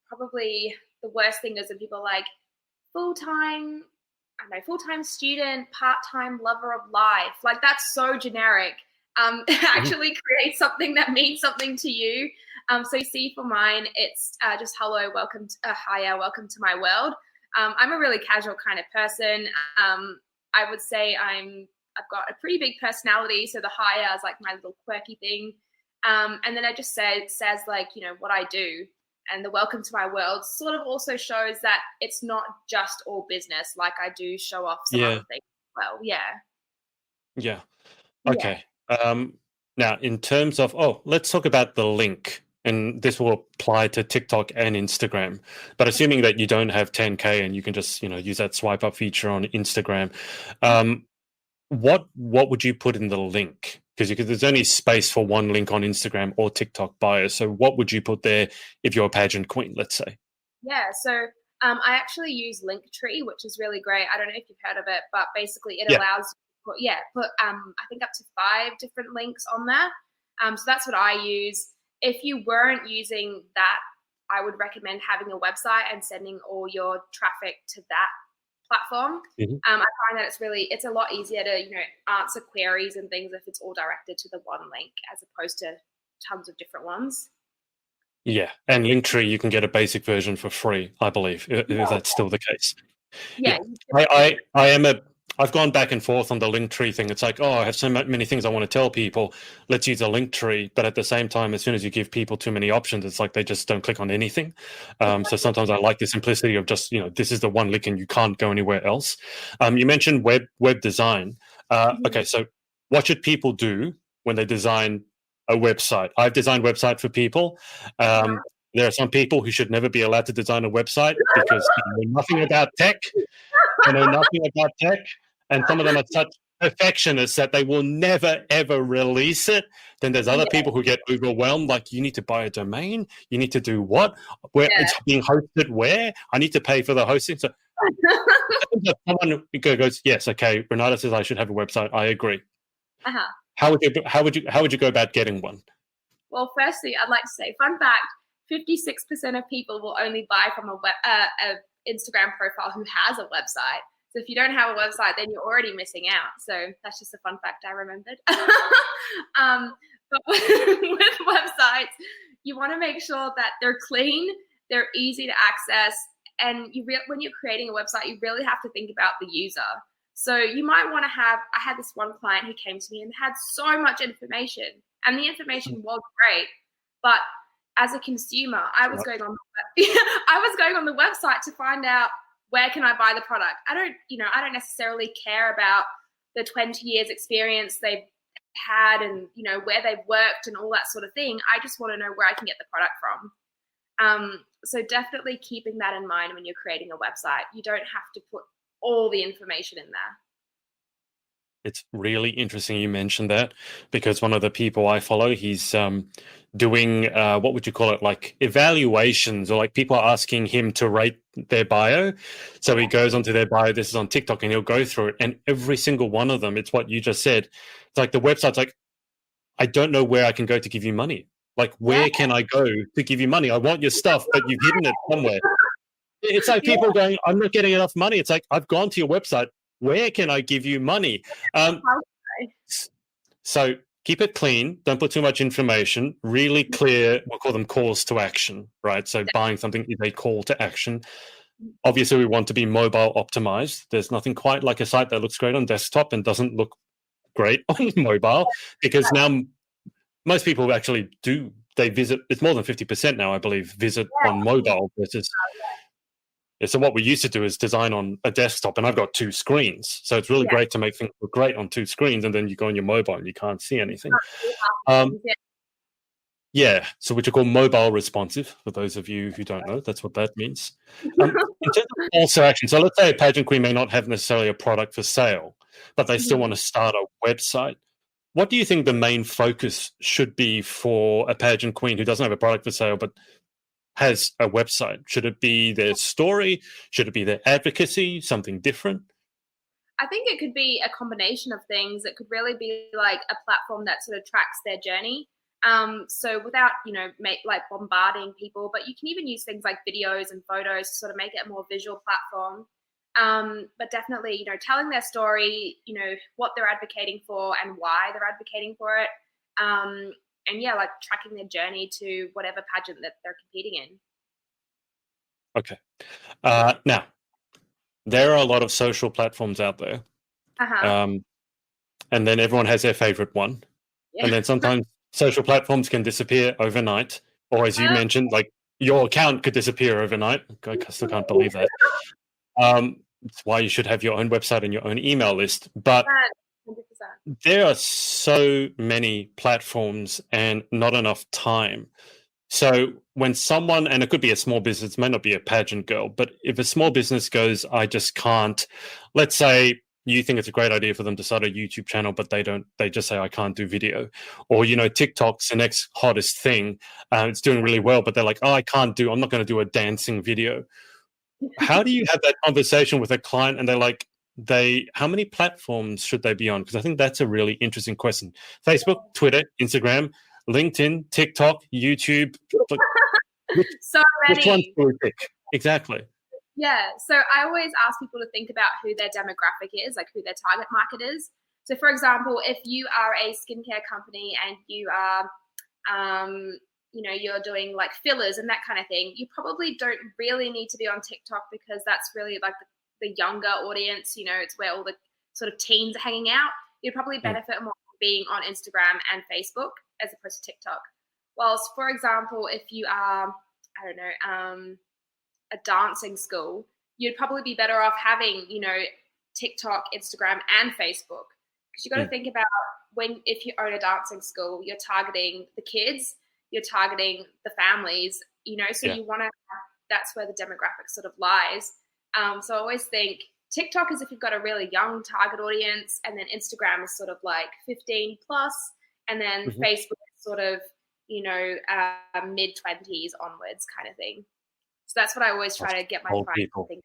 Speaker 1: probably the worst thing is when people are like full-time, I don't know, full-time student, part-time lover of life. Like that's so generic.
Speaker 2: Mhm.
Speaker 1: Actually create something that means something to you. So you see for mine, it's just hello, welcome, hiya, welcome to my world. I'm a really casual kind of person. I would say I've got a pretty big personality, so the hiya is like my little quirky thing. And then I just says like, what I do, and the welcome to my world sort of also shows that it's not just all business. Like I do show off some
Speaker 2: Yeah,
Speaker 1: other things as well. Yeah.
Speaker 2: yeah.
Speaker 1: Yeah.
Speaker 2: Okay. Now, in terms of, let's talk about the link. And this will apply to TikTok and Instagram. But assuming that you don't have 10K and you can just, use that swipe up feature on Instagram, um, what would you put in the link? Because there's only space for one link on Instagram or TikTok bio. So what would you put there if you're a pageant queen, let's say?
Speaker 1: Yeah. So I actually use Linktree, which is really great. I don't know if you've heard of it, but basically it
Speaker 2: Yeah.
Speaker 1: allows put I think up to 5 different links on there. So that's what I use. If you weren't using that, I would recommend having a website and sending all your traffic to that platform.
Speaker 2: Mm-hmm.
Speaker 1: I find that it's a lot easier to, answer queries and things if it's all directed to the one link as opposed to tons of different ones.
Speaker 2: Yeah, and Linktree, you can get a basic version for free, I believe, if that's still the case.
Speaker 1: Yeah.
Speaker 2: I've gone back and forth on the Linktree thing. It's like, I have so many things I want to tell people. Let's use a Linktree. But at the same time, as soon as you give people too many options, it's like they just don't click on anything. So sometimes I like the simplicity of just, this is the one link and you can't go anywhere else. You mentioned web design. Okay, so what should people do when they design a website? I've designed website for people. There are some people who should never be allowed to design a website because they know nothing about tech. They know nothing about tech, and some of them are such perfectionists that they will never, ever release it. Then there's other people who get overwhelmed, like, you need to buy a domain, you need to do what? Where it's being hosted where? I need to pay for the hosting. So someone goes, yes, okay, Renata says I should have a website. I agree. How would you go about getting one?
Speaker 1: Well, firstly, I'd like to say, fun fact, 56% of people will only buy from a Instagram profile who has a website. So if you don't have a website, then you're already missing out. So that's just a fun fact I remembered. But with websites, you want to make sure that they're clean, they're easy to access, and when you're creating a website, you really have to think about the user. So you might want to I had this one client who came to me and had so much information, and the information was great, but as a consumer, I was going on the website to find out where can I buy the product. I don't necessarily care about the 20 years experience they've had and, where they've worked and all that sort of thing. I just want to know where I can get the product from. So definitely keeping that in mind when you're creating a website. You don't have to put all the information in there.
Speaker 2: It's really interesting you mentioned that, because one of the people I follow, he's doing what would you call it, like evaluations, or like people are asking him to rate their bio. So he goes onto their bio, this is on TikTok, and he'll go through it, and every single one of them, it's what you just said. It's like the website's like, I don't know where I can go to give you money. Like, where can I go to give you money? I want your stuff, but you've hidden it somewhere. It's like people going, I'm not getting enough money. It's like, I've gone to your website. Where can I give you money? So keep it clean. Don't put too much information. Really clear, we'll call them calls to action, right? So buying something is a call to action. Obviously, we want to be mobile optimized. There's nothing quite like a site that looks great on desktop and doesn't look great on mobile, because now most people actually do. They visit, it's more than 50% now, I believe, visit on mobile versus... So what we used to do is design on a desktop, and I've got two screens. So it's really great to make things look great on two screens, and then you go on your mobile and you can't see anything. So which are called mobile responsive, for those of you who don't know, that's what that means. In terms of calls to action, so let's say a pageant queen may not have necessarily a product for sale, but they still want to start a website. What do you think the main focus should be for a pageant queen who doesn't have a product for sale, but has a website? Should it be their story? Should it be their advocacy? Something different?
Speaker 1: I think it could be a combination of things. It could really be like a platform that sort of tracks their journey. So without, like bombarding people, but you can even use things like videos and photos to sort of make it a more visual platform. But definitely, telling their story, what they're advocating for and why they're advocating for it. And like tracking their journey to whatever pageant that they're competing in.
Speaker 2: Okay. Now, there are a lot of social platforms out there. And then everyone has their favorite one. Yeah. And then sometimes social platforms can disappear overnight. Or as you mentioned, like your account could disappear overnight. I still can't believe that. It's why you should have your own website and your own email list. But 100%. There are so many platforms and not enough time. So when someone, and it could be a small business, it may not be a pageant girl, but if a small business goes, I just can't, let's say you think it's a great idea for them to start a YouTube channel, but they just say, I can't do video. Or, TikTok's the next hottest thing. It's doing really well, but they're like, I'm not going to do a dancing video. How do you have that conversation with a client and they're like, how many platforms should they be on? Because I think that's a really interesting question. Facebook, Twitter, Instagram, LinkedIn, TikTok, YouTube.
Speaker 1: So many.
Speaker 2: Which one do we pick? Exactly.
Speaker 1: Yeah, so I always ask people to think about who their demographic is, like who their target market is. So, for example, if you are a skincare company and you are, you're doing like fillers and that kind of thing, you probably don't really need to be on TikTok because that's really like the younger audience. It's where all the sort of teens are hanging out. You'd probably
Speaker 2: Mm.
Speaker 1: benefit more from being on Instagram and Facebook as opposed to TikTok. Whilst, for example, if you are, I don't know, a dancing school, you'd probably be better off having, TikTok, Instagram, and Facebook. Because you got to think about if you own a dancing school, you're targeting the kids, you're targeting the families, so
Speaker 2: Yeah.
Speaker 1: you want to, that's where the demographic sort of lies. So I always think TikTok is if you've got a really young target audience, and then Instagram is sort of like 15 plus, and then Facebook is sort of, mid 20s onwards kind of thing. So that's what I always try to get my
Speaker 2: Old
Speaker 1: clients to
Speaker 2: people.
Speaker 1: think.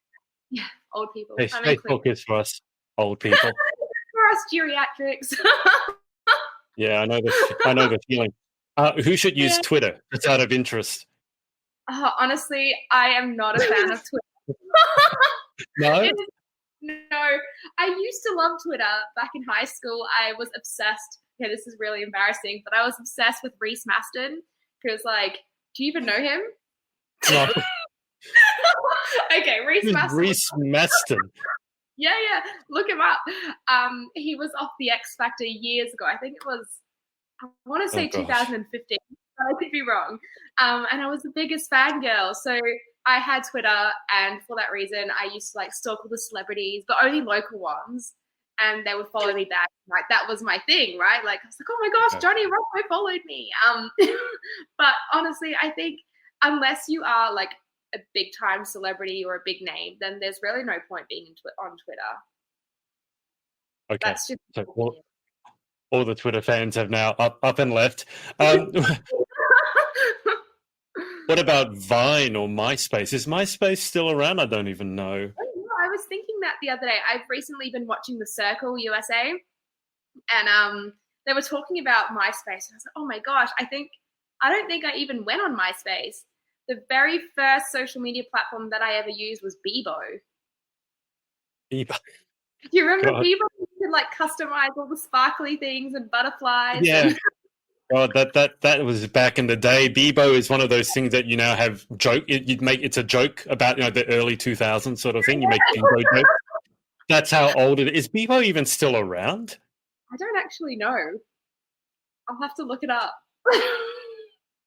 Speaker 1: Yeah, old people.
Speaker 2: Hey,
Speaker 1: I'm included.
Speaker 2: Facebook is for us old people.
Speaker 1: For us geriatrics.
Speaker 2: Yeah, I know the feeling. Who should use
Speaker 1: Yeah.
Speaker 2: Twitter? It's out of interest.
Speaker 1: Honestly, I am not a fan of Twitter.
Speaker 2: No?
Speaker 1: No, I used to love Twitter back in high school. I was obsessed. Okay, this is really embarrassing, but I was obsessed with Reese Maston because, like, do you even know him?
Speaker 2: No.
Speaker 1: Okay, Reese Maston.
Speaker 2: Reese Maston.
Speaker 1: Yeah, look him up. He was off the X Factor years ago. I think it was, I want to say 2015, but I could be wrong. And I was the biggest fangirl. So I had Twitter, and for that reason, I used to like stalk all the celebrities, but only local ones. And they would follow me back. Like that was my thing, right? Like I was like, oh my gosh, Johnny Rocco followed me. But honestly, I think unless you are like a big time celebrity or a big name, then there's really no point being on Twitter.
Speaker 2: Okay.
Speaker 1: That's just
Speaker 2: So all the Twitter fans have now up and left. What about Vine or MySpace? Is MySpace still around? I don't even know.
Speaker 1: I was thinking that the other day. I've recently been watching The Circle USA, and they were talking about MySpace, and I was like, oh my gosh, I don't think I even went on MySpace. The very first social media platform that I ever used was Bebo.
Speaker 2: Bebo.
Speaker 1: Do you remember Bebo? You could like customize all the sparkly things and butterflies.
Speaker 2: Yeah.
Speaker 1: And
Speaker 2: God, that was back in the day. Bebo is one of those things that you now have joke. It's a joke about the early 2000s sort of thing. You make Bebo jokes. That's how old it is. Is Bebo even still around?
Speaker 1: I don't actually know. I'll have to look it up.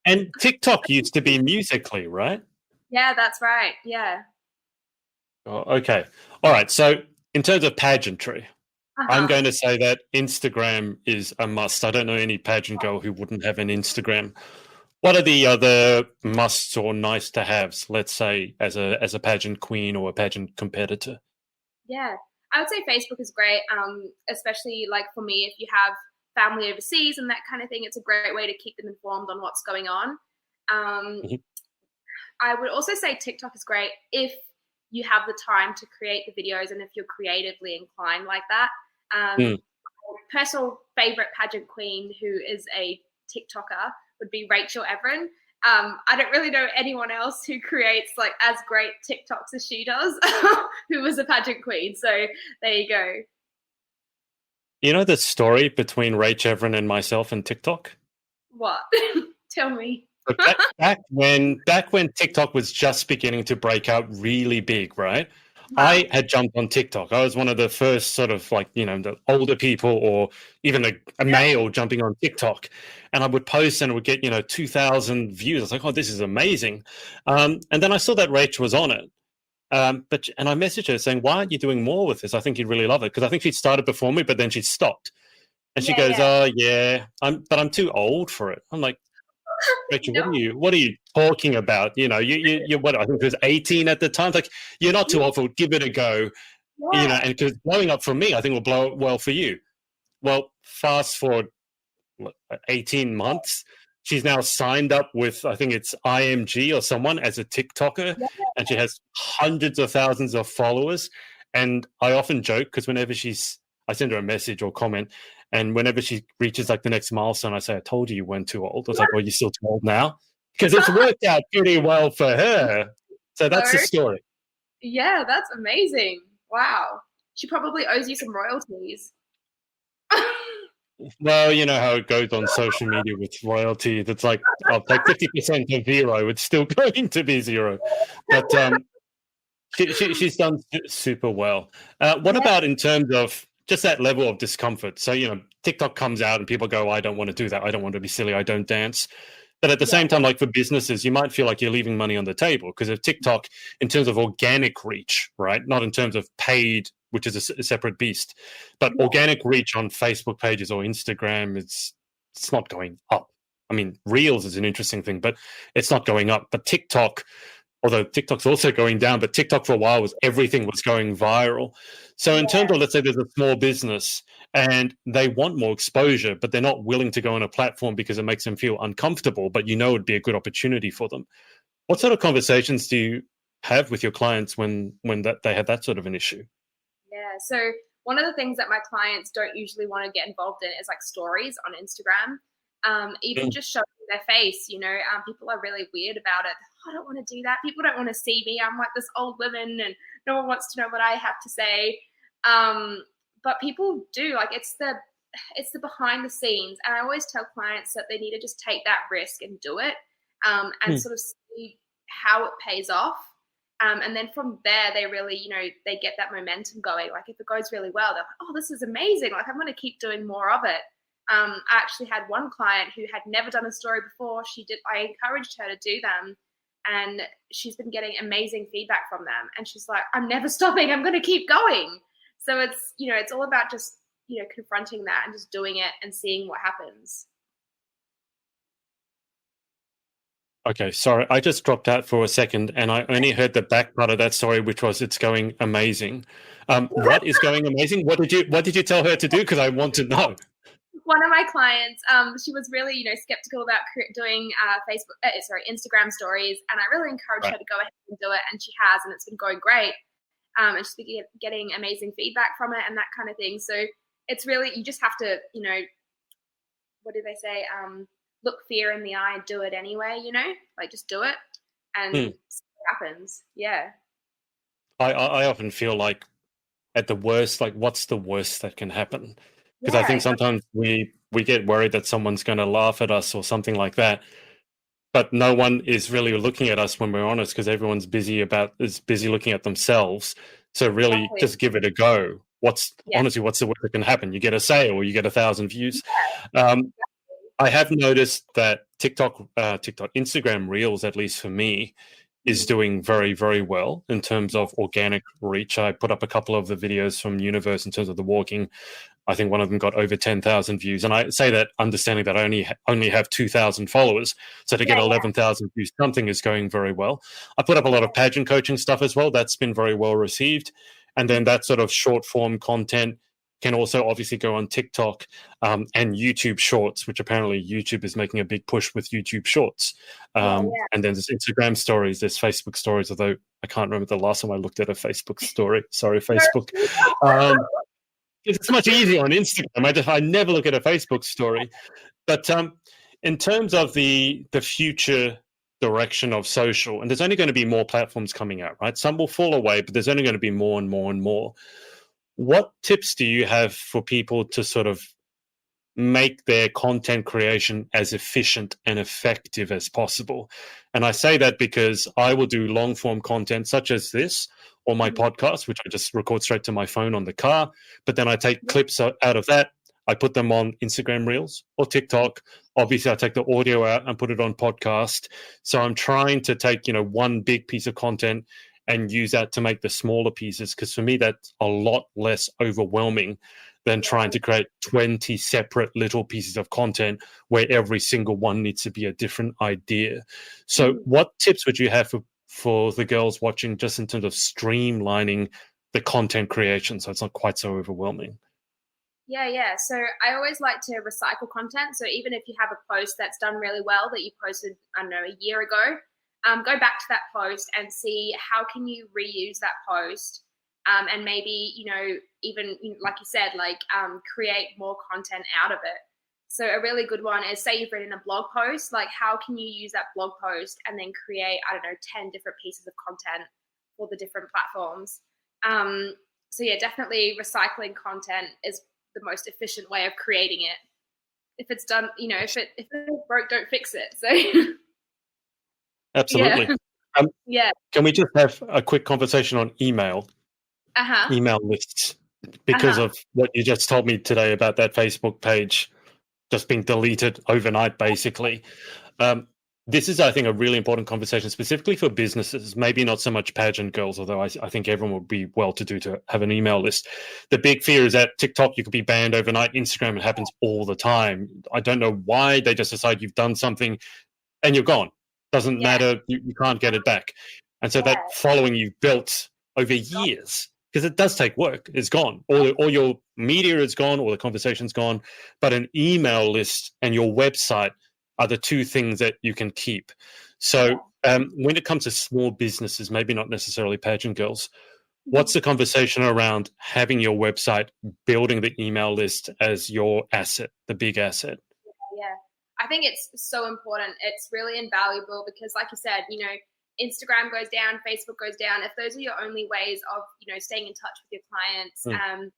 Speaker 2: And TikTok used to be Musical.ly, right?
Speaker 1: Yeah, that's right. Yeah.
Speaker 2: Oh, okay. All right. So in terms of pageantry, I'm going to say that Instagram is a must. I don't know any pageant girl who wouldn't have an Instagram. What are the other musts or nice to haves, let's say, as a pageant queen or a pageant competitor?
Speaker 1: Yeah, I would say Facebook is great, especially like for me, if you have family overseas and that kind of thing, it's a great way to keep them informed on what's going on. I would also say TikTok is great if you have the time to create the videos and if you're creatively inclined like that. Personal favorite pageant queen who is a TikToker would be Rachel Everin. I don't really know anyone else who creates like as great TikToks as she does, who was a pageant queen. So there you go.
Speaker 2: You know the story between Rach Everin and myself and TikTok?
Speaker 1: What? Tell me.
Speaker 2: back when TikTok was just beginning to break out really big, right? Wow. I had jumped on TikTok. I was one of the first sort of like, the older people or even a male jumping on TikTok. And I would post and it would get, 2,000 views. I was like, oh, this is amazing. And then I saw that Rach was on it. And I messaged her saying, why aren't you doing more with this? I think you'd really love it. Because I think she'd started before me, but then she stopped. And she goes, oh, yeah, I'm too old for it. I'm like, Rachel, what are you talking about? You're what, I think it was 18 at the time. Like, you're not too old for it. Give it a go. And because blowing up for me, I think will blow up well for you. Well, fast forward 18 months. She's now signed up with, I think it's IMG or someone as a TikToker, and she has hundreds of thousands of followers. And I often joke because whenever I send her a message or comment, and whenever she reaches like the next milestone, I say, I told you weren't too old. I was like, well, you're still too old now. Because it's worked out pretty well for her. So that's the story.
Speaker 1: Yeah, that's amazing. Wow. She probably owes you some royalties.
Speaker 2: Well, you know how it goes on social media with royalty. It's like I'll take 50% of zero. It's still going to be zero, but she's done super well. What
Speaker 1: Yeah,
Speaker 2: about in terms of just that level of discomfort? So, TikTok comes out and people go, I don't want to do that. I don't want to be silly. I don't dance. But at the
Speaker 1: yeah,
Speaker 2: same time, like for businesses, you might feel like you're leaving money on the table because of TikTok in terms of organic reach, right? Not in terms of paid, which is a separate beast, but
Speaker 1: yeah,
Speaker 2: organic reach on Facebook pages or Instagram, it's not going up. I mean, Reels is an interesting thing, but it's not going up. But TikTok, although TikTok's also going down, but TikTok for a while was everything was going viral. So in terms
Speaker 1: yeah.
Speaker 2: of, let's say there's a small business and they want more exposure, but they're not willing to go on a platform because it makes them feel uncomfortable, but it'd be a good opportunity for them. What sort of conversations do you have with your clients when that they have that sort of an issue?
Speaker 1: Yeah. So one of the things that my clients don't usually want to get involved in is like stories on Instagram. Even
Speaker 2: Mm.
Speaker 1: just showing their face, people are really weird about it. "Oh, I don't want to do that. People don't want to see me. I'm like this old woman and no one wants to know what I have to say. But people do, like it's the behind the scenes. And I always tell clients that they need to just take that risk and do it, and
Speaker 2: Mm.
Speaker 1: sort of see how it pays off. And then from there, they really, they get that momentum going. Like if it goes really well, they're like, oh, this is amazing. Like I'm going to keep doing more of it. I actually had one client who had never done a story before. I encouraged her to do them, and she's been getting amazing feedback from them. And she's like, I'm never stopping. I'm going to keep going. So it's all about just, confronting that and just doing it and seeing what happens.
Speaker 2: Okay, sorry, I just dropped out for a second and I only heard the back part of that story, which was it's going amazing. What is going amazing? What did you tell her to do? Because I want to know.
Speaker 1: One of my clients, she was really, skeptical about doing Instagram stories, and I really encouraged
Speaker 2: Right.
Speaker 1: her to go ahead and do it, and she has, and it's been going great. And she's been getting amazing feedback from it and that kind of thing. So it's really, you just have to, what do they say? Look fear in the eye and do it anyway. Like just do it
Speaker 2: Hmm.
Speaker 1: and see what happens. Yeah,
Speaker 2: I often feel like at the worst, like what's the worst that can happen? Because I
Speaker 1: yeah,
Speaker 2: think
Speaker 1: exactly.
Speaker 2: sometimes we get worried that someone's going to laugh at us or something like that. But no one is really looking at us when we're honest because everyone's busy looking at themselves. So really
Speaker 1: Exactly.
Speaker 2: just give it a go.
Speaker 1: Yeah,
Speaker 2: What's the worst that can happen? You get a sale or you get 1,000 views. Um, I have noticed that Instagram Reels, at least for me, is
Speaker 1: mhm.
Speaker 2: doing very, very well in terms of organic reach. I put up a couple of the videos from Universe in terms of the walking. I think one of them got over 10,000 views, and I say that understanding that I only have 2,000 followers. So to
Speaker 1: Yeah,
Speaker 2: get
Speaker 1: yeah,
Speaker 2: 11,000 views, something is going very well. I put up a lot of pageant coaching stuff as well. That's been very well received, and then
Speaker 1: mhm.
Speaker 2: that sort of short form content can also obviously go on TikTok and YouTube Shorts, which apparently YouTube is making a big push with YouTube Shorts.
Speaker 1: Yeah, yeah.
Speaker 2: And then there's Instagram stories, there's Facebook stories, although I can't remember the last time I looked at a Facebook story. Sorry, Facebook. Um, it's much easier on Instagram. I never look at a Facebook story. But in terms of the future direction of social, and there's only going to be more platforms coming out, right? Some will fall away, but there's only going to be more and more and more. What tips do you have for people to sort of make their content creation as efficient and effective as possible? And I say that because I will do long form content such as this or my
Speaker 1: Mhm.
Speaker 2: podcast, which I just record straight to my phone on the car. But then I take
Speaker 1: Yeah,
Speaker 2: clips out of that. I put them on Instagram Reels or TikTok. Obviously, I take the audio out and put it on podcast. So I'm trying to take, one big piece of content and use that to make the smaller pieces. Because for me, that's a lot less overwhelming than trying
Speaker 1: yeah.
Speaker 2: to create 20 separate little pieces of content where every single one needs to be a different idea. So,
Speaker 1: Mhm.
Speaker 2: what tips would you have for the girls watching just in terms of streamlining the content creation so it's not quite so overwhelming?
Speaker 1: Yeah, yeah. So I always like to recycle content. So even if you have a post that's done really well that you posted, I don't know, a year ago, go back to that post and see how can you reuse that post, and maybe even like you said, like create more content out of it. So a really good one is, say you've written a blog post, like how can you use that blog post and then create, I don't know, 10 different pieces of content for the different platforms. So yeah, definitely recycling content is the most efficient way of creating it. If it's done, if it's broke, don't fix it. So
Speaker 2: Absolutely.
Speaker 1: yeah, yeah,
Speaker 2: Can we just have a quick conversation on
Speaker 1: uh-huh,
Speaker 2: email lists? Because
Speaker 1: uh-huh,
Speaker 2: of what you just told me today about that Facebook page just being deleted overnight, basically. Um, this is, I think, a really important conversation, specifically for businesses, maybe not so much pageant girls, although I think everyone would be well-to-do to have an email list. The big fear is that TikTok, you could be banned overnight. Instagram, it happens all the time. I don't know why they just decide you've done something and you're gone. Doesn't
Speaker 1: yeah,
Speaker 2: matter. You can't get it back. And so that
Speaker 1: yeah,
Speaker 2: following you've built over years, because it does take work, is gone. All your media is gone, all the conversation's gone. But an email list and your website are the two things that you can keep. So when it comes to small businesses, maybe not necessarily pageant girls, what's the conversation around having your website, building the email list as your asset, the big asset?
Speaker 1: yeah. I think it's so important. It's really invaluable because, like you said, Instagram goes down, Facebook goes down. If those are your only ways of, staying in touch with your clients,
Speaker 2: Mm.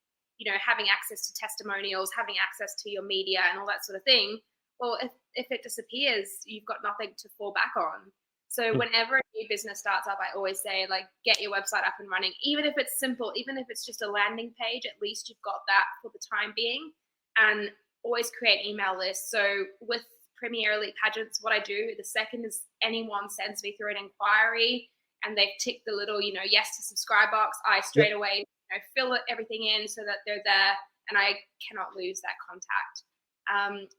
Speaker 1: having access to testimonials, having access to your media and all that sort of thing, well, if it disappears, you've got nothing to fall back on. So
Speaker 2: Mm.
Speaker 1: whenever a new business starts up, I always say, like, get your website up and running. Even if it's simple, even if it's just a landing page, at least you've got that for the time being. And always create email lists. So with Premier Elite Pageants, what I do, the second is anyone sends me through an inquiry and they've ticked the little, yes to subscribe box, I straight away fill everything in so that they're there and I cannot lose that contact.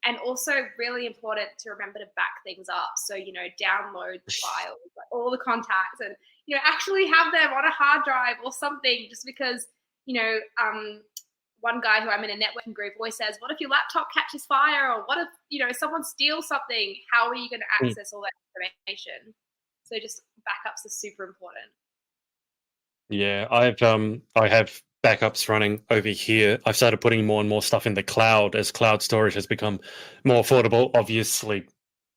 Speaker 1: And also really important to remember to back things up. So, download the files, like all the contacts and, actually have them on a hard drive or something, just because, one guy who I'm in a networking group always says, what if your laptop catches fire? Or what if, someone steals something? How are you going to
Speaker 2: Mm.
Speaker 1: access all that information? So just backups are super important.
Speaker 2: Yeah, I have backups running over here. I've started putting more and more stuff in the cloud as cloud storage has become more affordable. Obviously,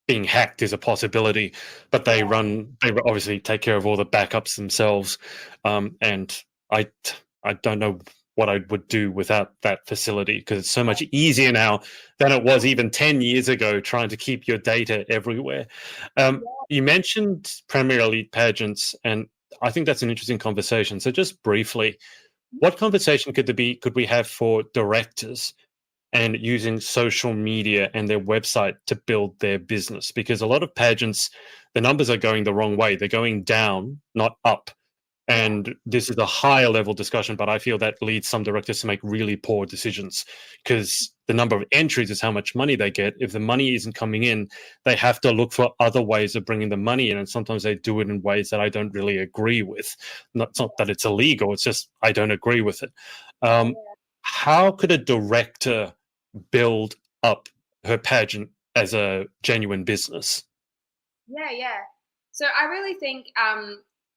Speaker 2: being hacked is a possibility, but they obviously take care of all the backups themselves. And I I don't know what I would do without that facility, because it's so much easier now than it was even 10 years ago trying to keep your data everywhere. You mentioned Premier Elite Pageants, and I think that's an interesting conversation. So just briefly, what conversation could we have for directors and using social media and their website to build their business? Because a lot of pageants, the numbers are going the wrong way. They're going down, not up. And this is a higher level discussion, but I feel that leads some directors to make really poor decisions, because the number of entries is how much money they get. If the money isn't coming in, they have to look for other ways of bringing the money in. And sometimes they do it in ways that I don't really agree with. It's not that it's illegal, it's just I don't agree with it. How could a director build up her pageant as a genuine business?
Speaker 1: Yeah. So I really think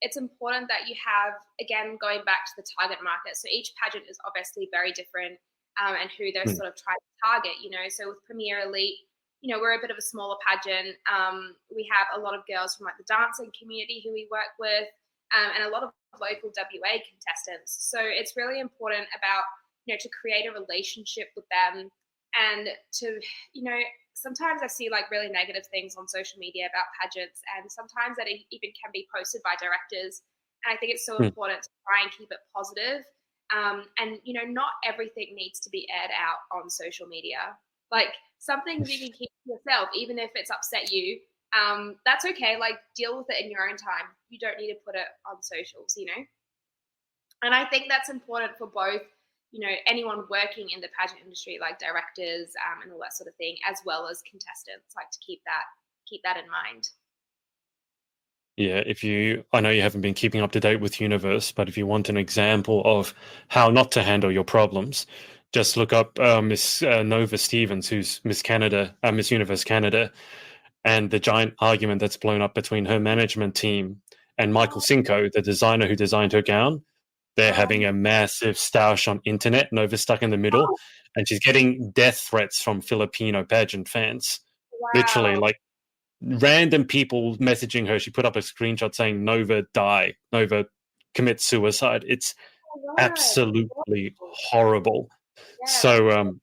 Speaker 1: it's important that you have, again, going back to the target market. So each pageant is obviously very different, and who they're
Speaker 2: Mm.
Speaker 1: sort of trying to target. So with Premier Elite, we're a bit of a smaller pageant. We have a lot of girls from like the dancing community who we work with, and a lot of local WA contestants. So it's really important about to create a relationship with them and to sometimes I see like really negative things on social media about pageants, and sometimes that even can be posted by directors. And I think it's so
Speaker 2: Mm.
Speaker 1: important to try and keep it positive. And not everything needs to be aired out on social media. Like some things you can keep to yourself, even if it's upset you. That's okay. Like deal with it in your own time. You don't need to put it on socials. And I think that's important for both anyone working in the pageant industry, like directors and all that sort of thing, as well as contestants, like to keep that in mind.
Speaker 2: Yeah, I know you haven't been keeping up to date with Universe, but if you want an example of how not to handle your problems, just look up Miss Nova Stevens, who's Miss Universe Canada, and the giant argument that's blown up between her management team and Michael Cinco, the designer who designed her gown. They're having a massive stoush on internet. Nova's stuck in the middle, and she's getting death threats from Filipino pageant fans. Literally,
Speaker 1: Wow.
Speaker 2: like random people messaging her. She put up a screenshot saying, Nova, die. Nova, commit suicide. It's
Speaker 1: Oh, word.
Speaker 2: absolutely horrible.
Speaker 1: Yeah,
Speaker 2: So,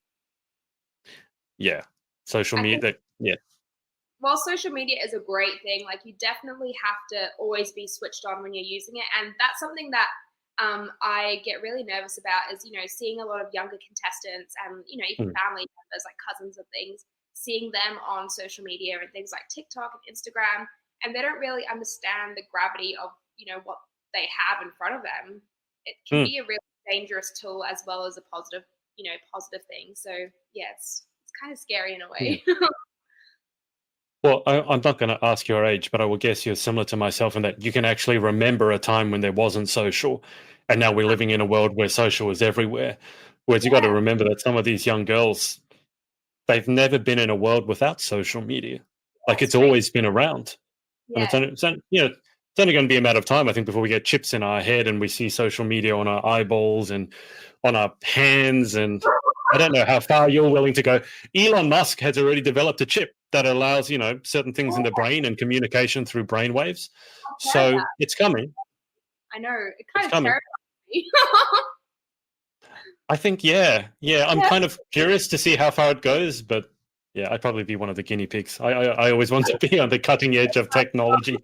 Speaker 2: yeah, social
Speaker 1: I think
Speaker 2: media. Yeah.
Speaker 1: while social media is a great thing, like you definitely have to always be switched on when you're using it, and that's something that I get really nervous about. Is seeing a lot of younger contestants and even
Speaker 2: Mm,
Speaker 1: family members like cousins and things, seeing them on social media and things like TikTok and Instagram, and they don't really understand the gravity of what they have in front of them. It can
Speaker 2: mm,
Speaker 1: be a really dangerous tool as well as a positive thing. So yeah, it's kind of scary in a
Speaker 2: yeah.
Speaker 1: way.
Speaker 2: Well, I'm not going to ask your age, but I will guess you're similar to myself in that you can actually remember a time when there wasn't social, and now we're living in a world where social is everywhere. Whereas you got to
Speaker 1: Yeah,
Speaker 2: remember that some of these young girls, they've never been in a world without social media. Like
Speaker 1: that's
Speaker 2: it's
Speaker 1: crazy.
Speaker 2: always been around, and
Speaker 1: Yeah.
Speaker 2: it's only going to be a matter of time, I think, before we get chips in our head and we see social media on our eyeballs and on our hands. And I don't know how far you're willing to go. Elon Musk has already developed a chip that allows, certain things in
Speaker 1: Oh,
Speaker 2: the brain and communication through brain waves.
Speaker 1: I've heard
Speaker 2: So
Speaker 1: that.
Speaker 2: it's coming.
Speaker 1: I know. It
Speaker 2: It's
Speaker 1: kind of
Speaker 2: coming.
Speaker 1: terrifies me.
Speaker 2: I think, yeah, yeah. I'm
Speaker 1: Yeah.
Speaker 2: kind of curious to see how far it goes, but yeah, I'd probably be one of the guinea pigs. I always want to be on the cutting edge of technology.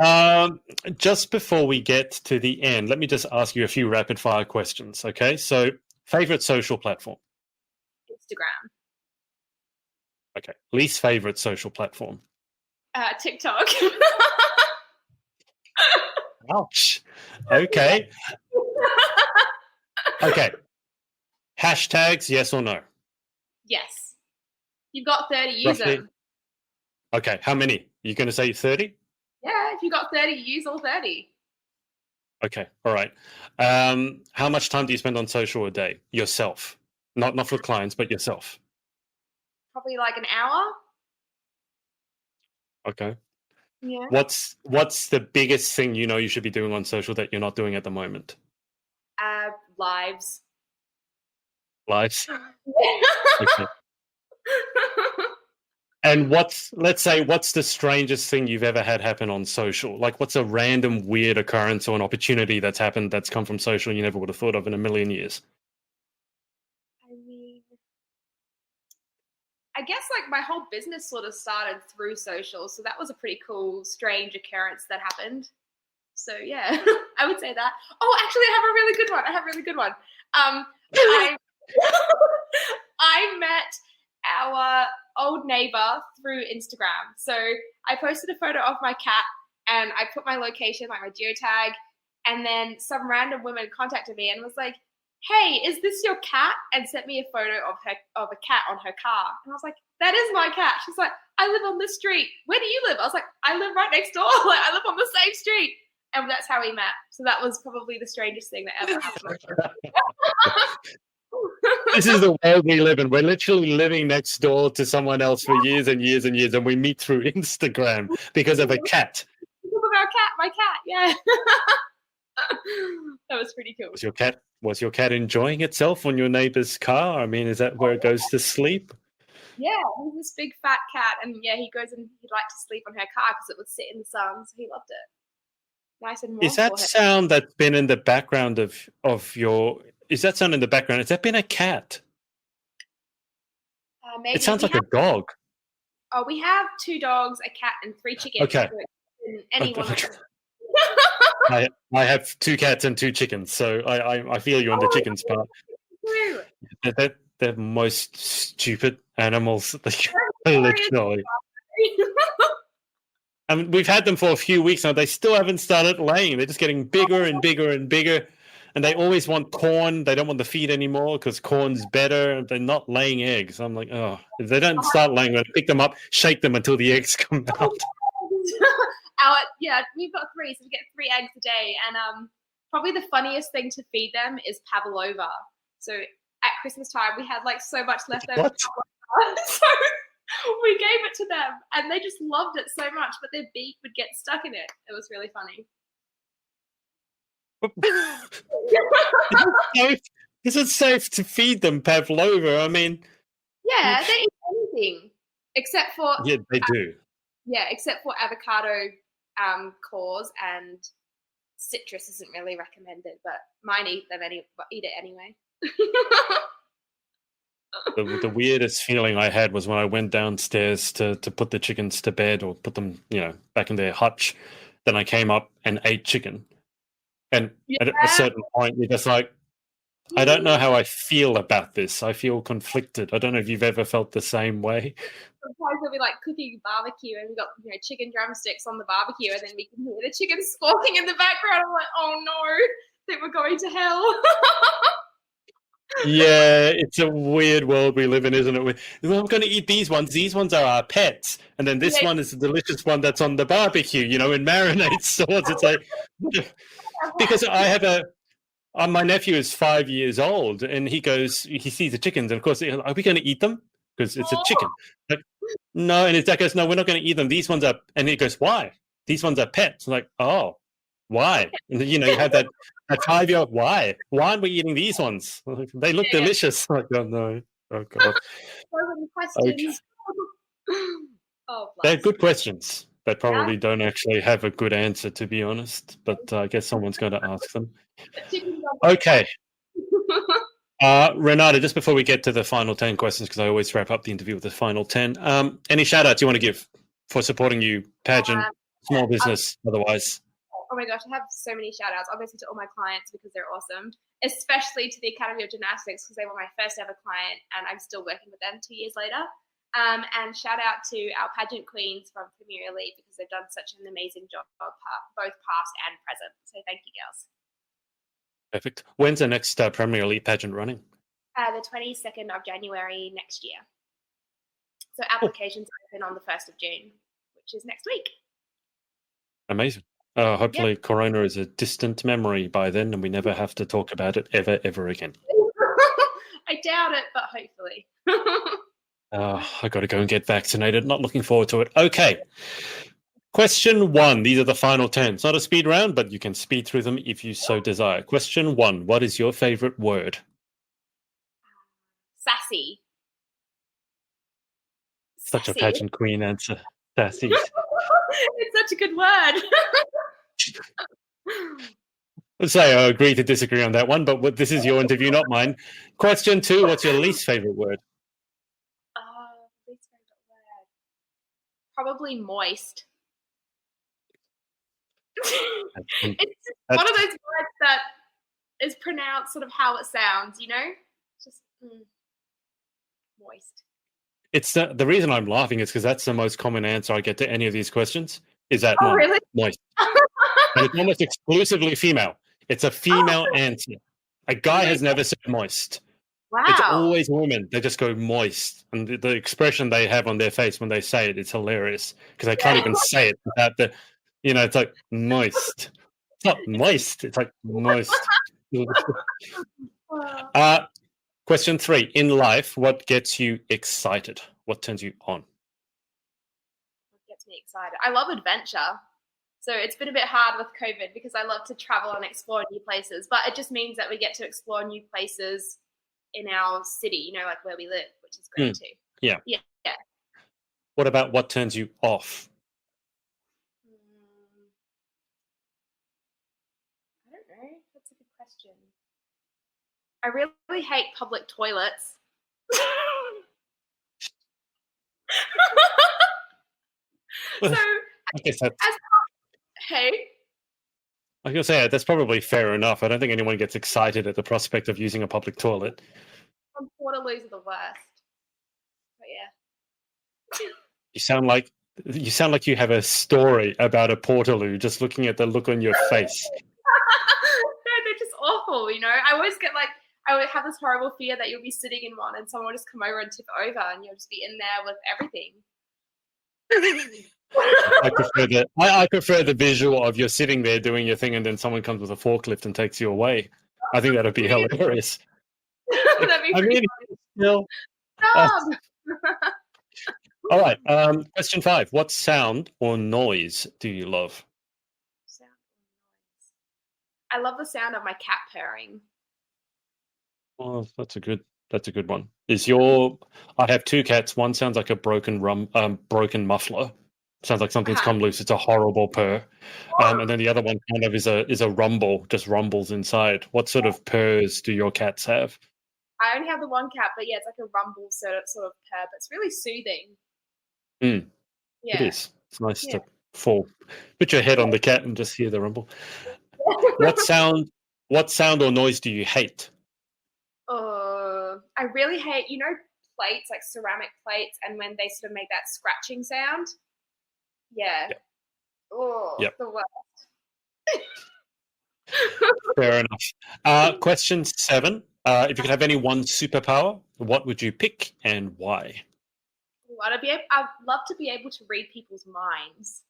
Speaker 2: Um, just before we get to the end, let me just ask you a few rapid fire questions. Okay. So, favorite social platform?
Speaker 1: Instagram.
Speaker 2: Okay. Least favorite social platform?
Speaker 1: TikTok.
Speaker 2: Ouch. Okay. Okay. Hashtags, yes or no?
Speaker 1: Yes. You've got 30, use
Speaker 2: Roughly.
Speaker 1: them.
Speaker 2: Okay. How many? You're going to say 30?
Speaker 1: Yeah, if you got 30, use all 30.
Speaker 2: Okay. All right. How much time do you spend on social a day? Yourself. Not for clients, but yourself.
Speaker 1: Probably like an hour.
Speaker 2: Okay.
Speaker 1: Yeah.
Speaker 2: What's the biggest thing you should be doing on social that you're not doing at the moment?
Speaker 1: Lives.
Speaker 2: Lives. Okay. And let's say, what's the strangest thing you've ever had happen on social? Like, what's a random weird occurrence or an opportunity that's happened that's come from social you never would have thought of in a million years?
Speaker 1: I mean, I guess like my whole business sort of started through social, so that was a pretty cool, strange occurrence that happened. So yeah, I would say that. Oh, actually, I have a really good one. I have a really good one. I I met our old neighbor through Instagram. So I posted a photo of my cat and I put my location, like my geotag, and then some random woman contacted me and was like, "Hey, is this your cat?" and sent me a photo of a cat on her car. And I was like, "That is my cat." She's like, "I live on this street. Where do you live?" I was like, "I live right next door. Like I live on the same street." And that's how we met. So that was probably the strangest thing that ever happened.
Speaker 2: This is the world we live in. We're literally living next door to someone else for years and years and years, and we meet through Instagram because of a cat.
Speaker 1: Because of our cat, my cat, yeah. That was pretty cool.
Speaker 2: Was your cat enjoying itself on your neighbor's car? I mean, is that where it goes to sleep?
Speaker 1: Yeah, he's this big fat cat, and yeah, he goes and he'd like to sleep on her car because it would sit in the sun, so he loved it. Nice and
Speaker 2: Is
Speaker 1: warm
Speaker 2: that
Speaker 1: for him.
Speaker 2: sound that's been in the background of your? Is that sound in the background? Has that been a cat? It
Speaker 1: Maybe
Speaker 2: sounds like a dog.
Speaker 1: we have two dogs, a cat, and three chickens.
Speaker 2: Okay.
Speaker 1: So any one of them.
Speaker 2: I have two cats and two chickens, so I feel you on the
Speaker 1: Oh,
Speaker 2: chickens part.
Speaker 1: true.
Speaker 2: They're the most stupid animals.
Speaker 1: Sorry.
Speaker 2: Literally. I mean, we've had them for a few weeks now. They still haven't started laying. They're just getting bigger and bigger and bigger. And they always want corn. They don't want the feed anymore because corn's better. They're not laying eggs. I'm like, oh, if they don't start laying, I'm going to pick them up, shake them until the eggs come out.
Speaker 1: Yeah, we've got three, so we get 3 eggs a day. And probably the funniest thing to feed them is pavlova. So at Christmas time, we had like so much leftover
Speaker 2: What?
Speaker 1: pavlova, so we gave it to them, and they just loved it so much. But their beak would get stuck in it. It was really funny.
Speaker 2: Is it safe to feed them pavlova? I mean,
Speaker 1: Yeah, they eat anything except for
Speaker 2: yeah, they do.
Speaker 1: yeah, except for avocado cores and citrus isn't really recommended, but mine eat it anyway.
Speaker 2: The weirdest feeling I had was when I went downstairs to put the chickens to bed or put them, back in their hutch. Then I came up and ate chicken. And
Speaker 1: Yeah.
Speaker 2: at a certain point, you're just like, I don't know how I feel about this. I feel conflicted. I don't know if you've ever felt the same way.
Speaker 1: Sometimes we'll be like cooking barbecue and we've got chicken drumsticks on the barbecue and then we can hear the chicken squawking in the background. I'm like, oh no, I think we're going to hell.
Speaker 2: Yeah, it's a weird world we live in, isn't it? Well, I'm going to eat these ones. These ones are our pets. And then this one is the delicious one that's on the barbecue, in marinade sauce. It's like, because I have my nephew is 5 years old and he sees the chickens. And of course, are we going to eat them? Because it's a chicken. Like, no. And his dad goes, no, we're not going to eat them. These ones are, and he goes, why? These ones are pets. I'm like, oh, why? And you have that 5-year-old, why? Why aren't we eating these ones? They look delicious. Like, oh no. Oh God.
Speaker 1: Questions. Okay. Oh,
Speaker 2: they're good questions that probably don't actually have a good answer, to be honest. But I guess someone's going to ask them. Okay. Renata, just before we get to the final 10 questions, because I always wrap up the interview with the final 10, any shout outs you want to give for supporting you, pageant, small business, otherwise?
Speaker 1: Oh my gosh, I have so many shout outs, obviously to all my clients because they're awesome, especially to the Academy of Gymnastics because they were my first ever client and I'm still working with them 2 years later. And shout out to our pageant queens from Premier Elite because they've done such an amazing job, both past and present. So thank you, girls.
Speaker 2: Perfect. When's the next Premier Elite pageant running?
Speaker 1: The 22nd of January next year. So applications open on the 1st of June, which is next week.
Speaker 2: Amazing. Hopefully Corona is a distant memory by then and we never have to talk about it ever again.
Speaker 1: I doubt it, but hopefully.
Speaker 2: I got to go and get vaccinated. Not looking forward to it. Okay. Question 1. These are the final 10. It's not a speed round, but you can speed through them if you so desire. Question 1. What is your favorite word?
Speaker 1: Sassy.
Speaker 2: Such a pageant queen answer. Sassy.
Speaker 1: It's such a good word.
Speaker 2: Let's say I agree to disagree on that one, but this is your interview, not mine. Question 2. What's your least favorite word?
Speaker 1: Least favorite word. Probably moist. It's one of those words that is pronounced sort of how it sounds, just moist.
Speaker 2: It's the reason I'm laughing is because that's the most common answer I get to any of these questions. Is that
Speaker 1: really?
Speaker 2: Moist? And it's almost exclusively female. It's a female answer. A guy has never said moist.
Speaker 1: Wow.
Speaker 2: It's always women. They just go moist, and the expression they have on their face when they say it, it's hilarious because they can't even say it without it's like moist. It's not moist. It's like moist. Question 3. In life, what gets you excited? What turns you on?
Speaker 1: What gets me excited? I love adventure. So it's been a bit hard with COVID because I love to travel and explore new places. But it just means that we get to explore new places in our city, like where we live, which is great too.
Speaker 2: Yeah.
Speaker 1: Yeah.
Speaker 2: What about what turns you off?
Speaker 1: I don't know. That's a good question. I really hate public toilets. So,
Speaker 2: I guess that's...
Speaker 1: Hey?
Speaker 2: I was going to say, that's probably fair enough. I don't think anyone gets excited at the prospect of using a public toilet.
Speaker 1: Portaloos are the worst. But yeah.
Speaker 2: You sound like you have a story about a portaloo just looking at the look on your face.
Speaker 1: No, they're just awful, I always get I would have this horrible fear that you'll be sitting in one and someone will just come over and tip over and you'll just be in there with everything.
Speaker 2: I prefer the visual of you're sitting there doing your thing and then someone comes with a forklift and takes you away. I think that'd be hilarious.
Speaker 1: That'd be pretty
Speaker 2: funny. All right. Question 5. What sound or noise do you love?
Speaker 1: Sound or noise? I love the sound of my cat purring.
Speaker 2: Oh, that's a good one. I have 2 cats. One sounds like a broken muffler, Sounds like something's
Speaker 1: Uh-huh.
Speaker 2: come loose. It's a horrible purr. And then the other one kind of is a rumble, just rumbles inside. What sort of purrs do your cats have?
Speaker 1: I only have the one cat, but yeah, it's like a rumble sort of purr, but it's really soothing.
Speaker 2: Mm, it
Speaker 1: Yeah.
Speaker 2: is. It's nice
Speaker 1: Yeah.
Speaker 2: to fall, put your head on the cat and just hear the rumble. What sound, what sound or noise do you hate?
Speaker 1: I really hate, plates, like ceramic plates, and when they sort of make that scratching sound. Yeah.
Speaker 2: Yep.
Speaker 1: Oh,
Speaker 2: Yep.
Speaker 1: the worst.
Speaker 2: Fair enough. Question 7. If you could have any one superpower, what would you pick and why?
Speaker 1: I'd love to be able to read people's minds.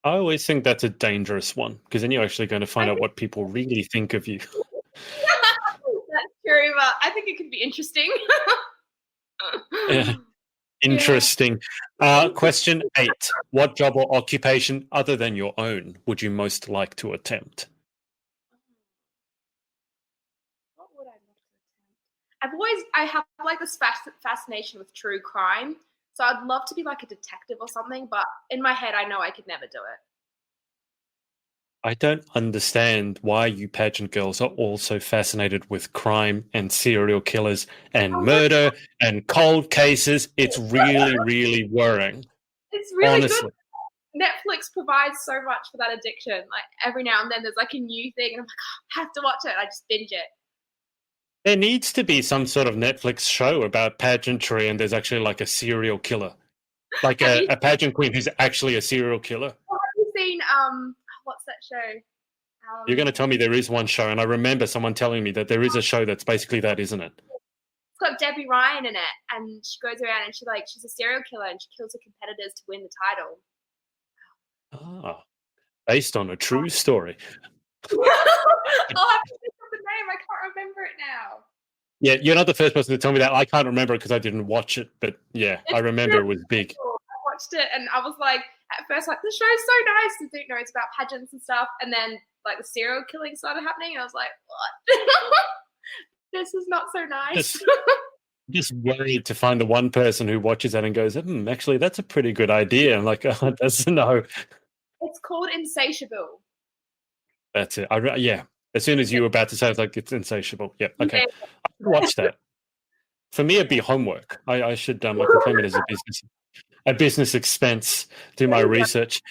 Speaker 2: I always think that's a dangerous one because then you're actually going to
Speaker 1: I
Speaker 2: find out
Speaker 1: think
Speaker 2: what people really think of you.
Speaker 1: that's true, but I think it could be interesting.
Speaker 2: Yeah,
Speaker 1: Yeah.
Speaker 2: interesting. Question 8. What job or occupation other than your own would you most like to attempt?
Speaker 1: What would I love to attempt? I have like this fascination with true crime. So I'd love to be like a detective or something, but in my head, I know I could never do it.
Speaker 2: I don't understand why you pageant girls are all so fascinated with crime and serial killers and
Speaker 1: Oh my
Speaker 2: murder and cold cases. It's really,
Speaker 1: God,
Speaker 2: really worrying.
Speaker 1: it's really good.
Speaker 2: Honestly,
Speaker 1: Netflix provides so much for that addiction. Like every now and then there's like a new thing and I'm like, oh, I have to watch it. I just binge it.
Speaker 2: there needs to be some sort of Netflix show about pageantry and there's actually like a serial killer, like
Speaker 1: Have you
Speaker 2: a pageant queen who's actually a serial killer.
Speaker 1: seen what's that show?
Speaker 2: You're going to
Speaker 1: Um
Speaker 2: tell me there is one show, and I remember someone telling me that there is a show that's basically that, isn't it?
Speaker 1: it's got Debbie Ryan in it and she goes around and she's a serial killer and she kills her competitors to win the title.
Speaker 2: Ah, based on a true story.
Speaker 1: I'll have to think of the name. I can't remember it now.
Speaker 2: Yeah, you're not the first person to tell me that. I can't remember it because I didn't watch it, but yeah, I
Speaker 1: It's
Speaker 2: remember
Speaker 1: really
Speaker 2: it was big.
Speaker 1: cool. I watched it and I was like, at first, like, the show's so nice. I didn't know it's about pageants and stuff. And then, like, the serial killing started happening. And I was like, what? This is not so nice.
Speaker 2: Just, just worried to find the one person who watches that and goes, actually, that's a pretty good idea. I'm like, oh, that's no,
Speaker 1: It's called Insatiable.
Speaker 2: that's it. Yeah. As soon as you were about to say, it's like it's insatiable. Yeah. Okay.
Speaker 1: Yeah.
Speaker 2: I should watch that. For me, it'd be homework. I should I can claim it as a business expense. Do my research.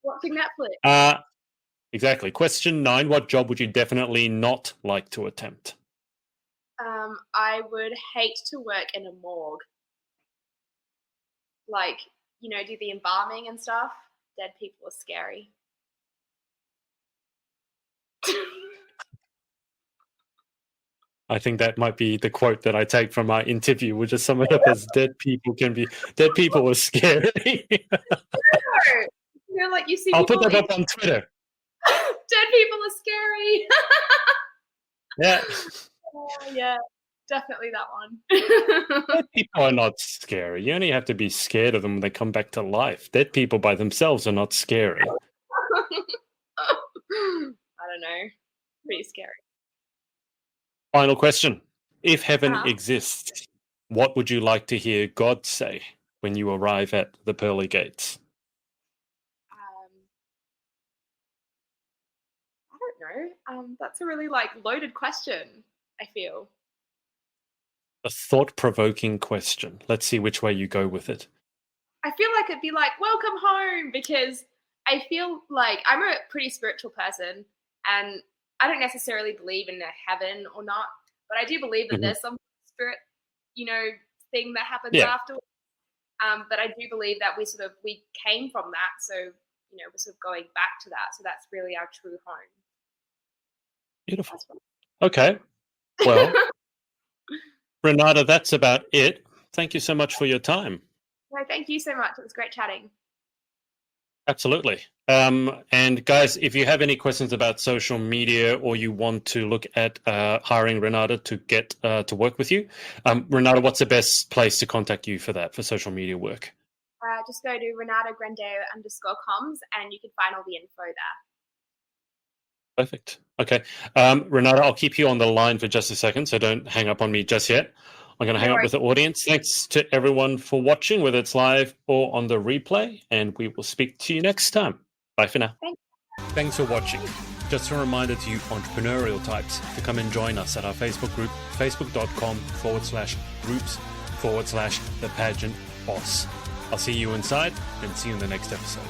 Speaker 1: Watching Netflix.
Speaker 2: Exactly. Question 9. What job would you definitely not like to attempt?
Speaker 1: I would hate to work in a morgue. Like, do the embalming and stuff. Dead people are scary.
Speaker 2: I think that might be the quote that I take from my interview, which is sum it up as dead people are scary.
Speaker 1: Like you see
Speaker 2: I'll put
Speaker 1: people
Speaker 2: that up on Twitter.
Speaker 1: dead people are scary.
Speaker 2: Yeah.
Speaker 1: Yeah, definitely that one.
Speaker 2: Dead people are not scary. You only have to be scared of them when they come back to life. Dead people by themselves are not scary.
Speaker 1: I don't know. Pretty scary.
Speaker 2: Final question. If heaven
Speaker 1: Uh-huh.
Speaker 2: exists, what would you like to hear God say when you arrive at the pearly gates?
Speaker 1: Um, I don't know. That's a really loaded question, I feel.
Speaker 2: A thought-provoking question. Let's see which way you go with it.
Speaker 1: I feel like it'd be like, welcome home, because I feel like I'm a pretty spiritual person and I don't necessarily believe in a heaven or not, but I do believe that
Speaker 2: Mhm.
Speaker 1: there's some spirit, thing that happens
Speaker 2: Yeah,
Speaker 1: after. But I do believe that we came from that, so we're sort of going back to that. So that's really our true home.
Speaker 2: beautiful.
Speaker 1: That's what.
Speaker 2: Okay, well, Renata, that's about it. Thank you so much for your time.
Speaker 1: No, thank you so much. It was great chatting.
Speaker 2: Absolutely. And guys, if you have any questions about social media or you want to look at hiring Renata to get to work with you, Renata, what's the best place to contact you for that, for social media work?
Speaker 1: Just go to Renata Grandao _comms and you can find all the info there.
Speaker 2: Perfect. Okay. Renata, I'll keep you on the line for just a second, so don't hang up on me just yet. I'm going to hang up with the audience. Thanks to everyone for watching, whether it's live or on the replay, and we will speak to you next time. Bye for now. Thanks for watching. Just a reminder to you entrepreneurial types to come and join us at our Facebook group, facebook.com/groups/The Pageant Boss. I'll see you inside and see you in the next episode.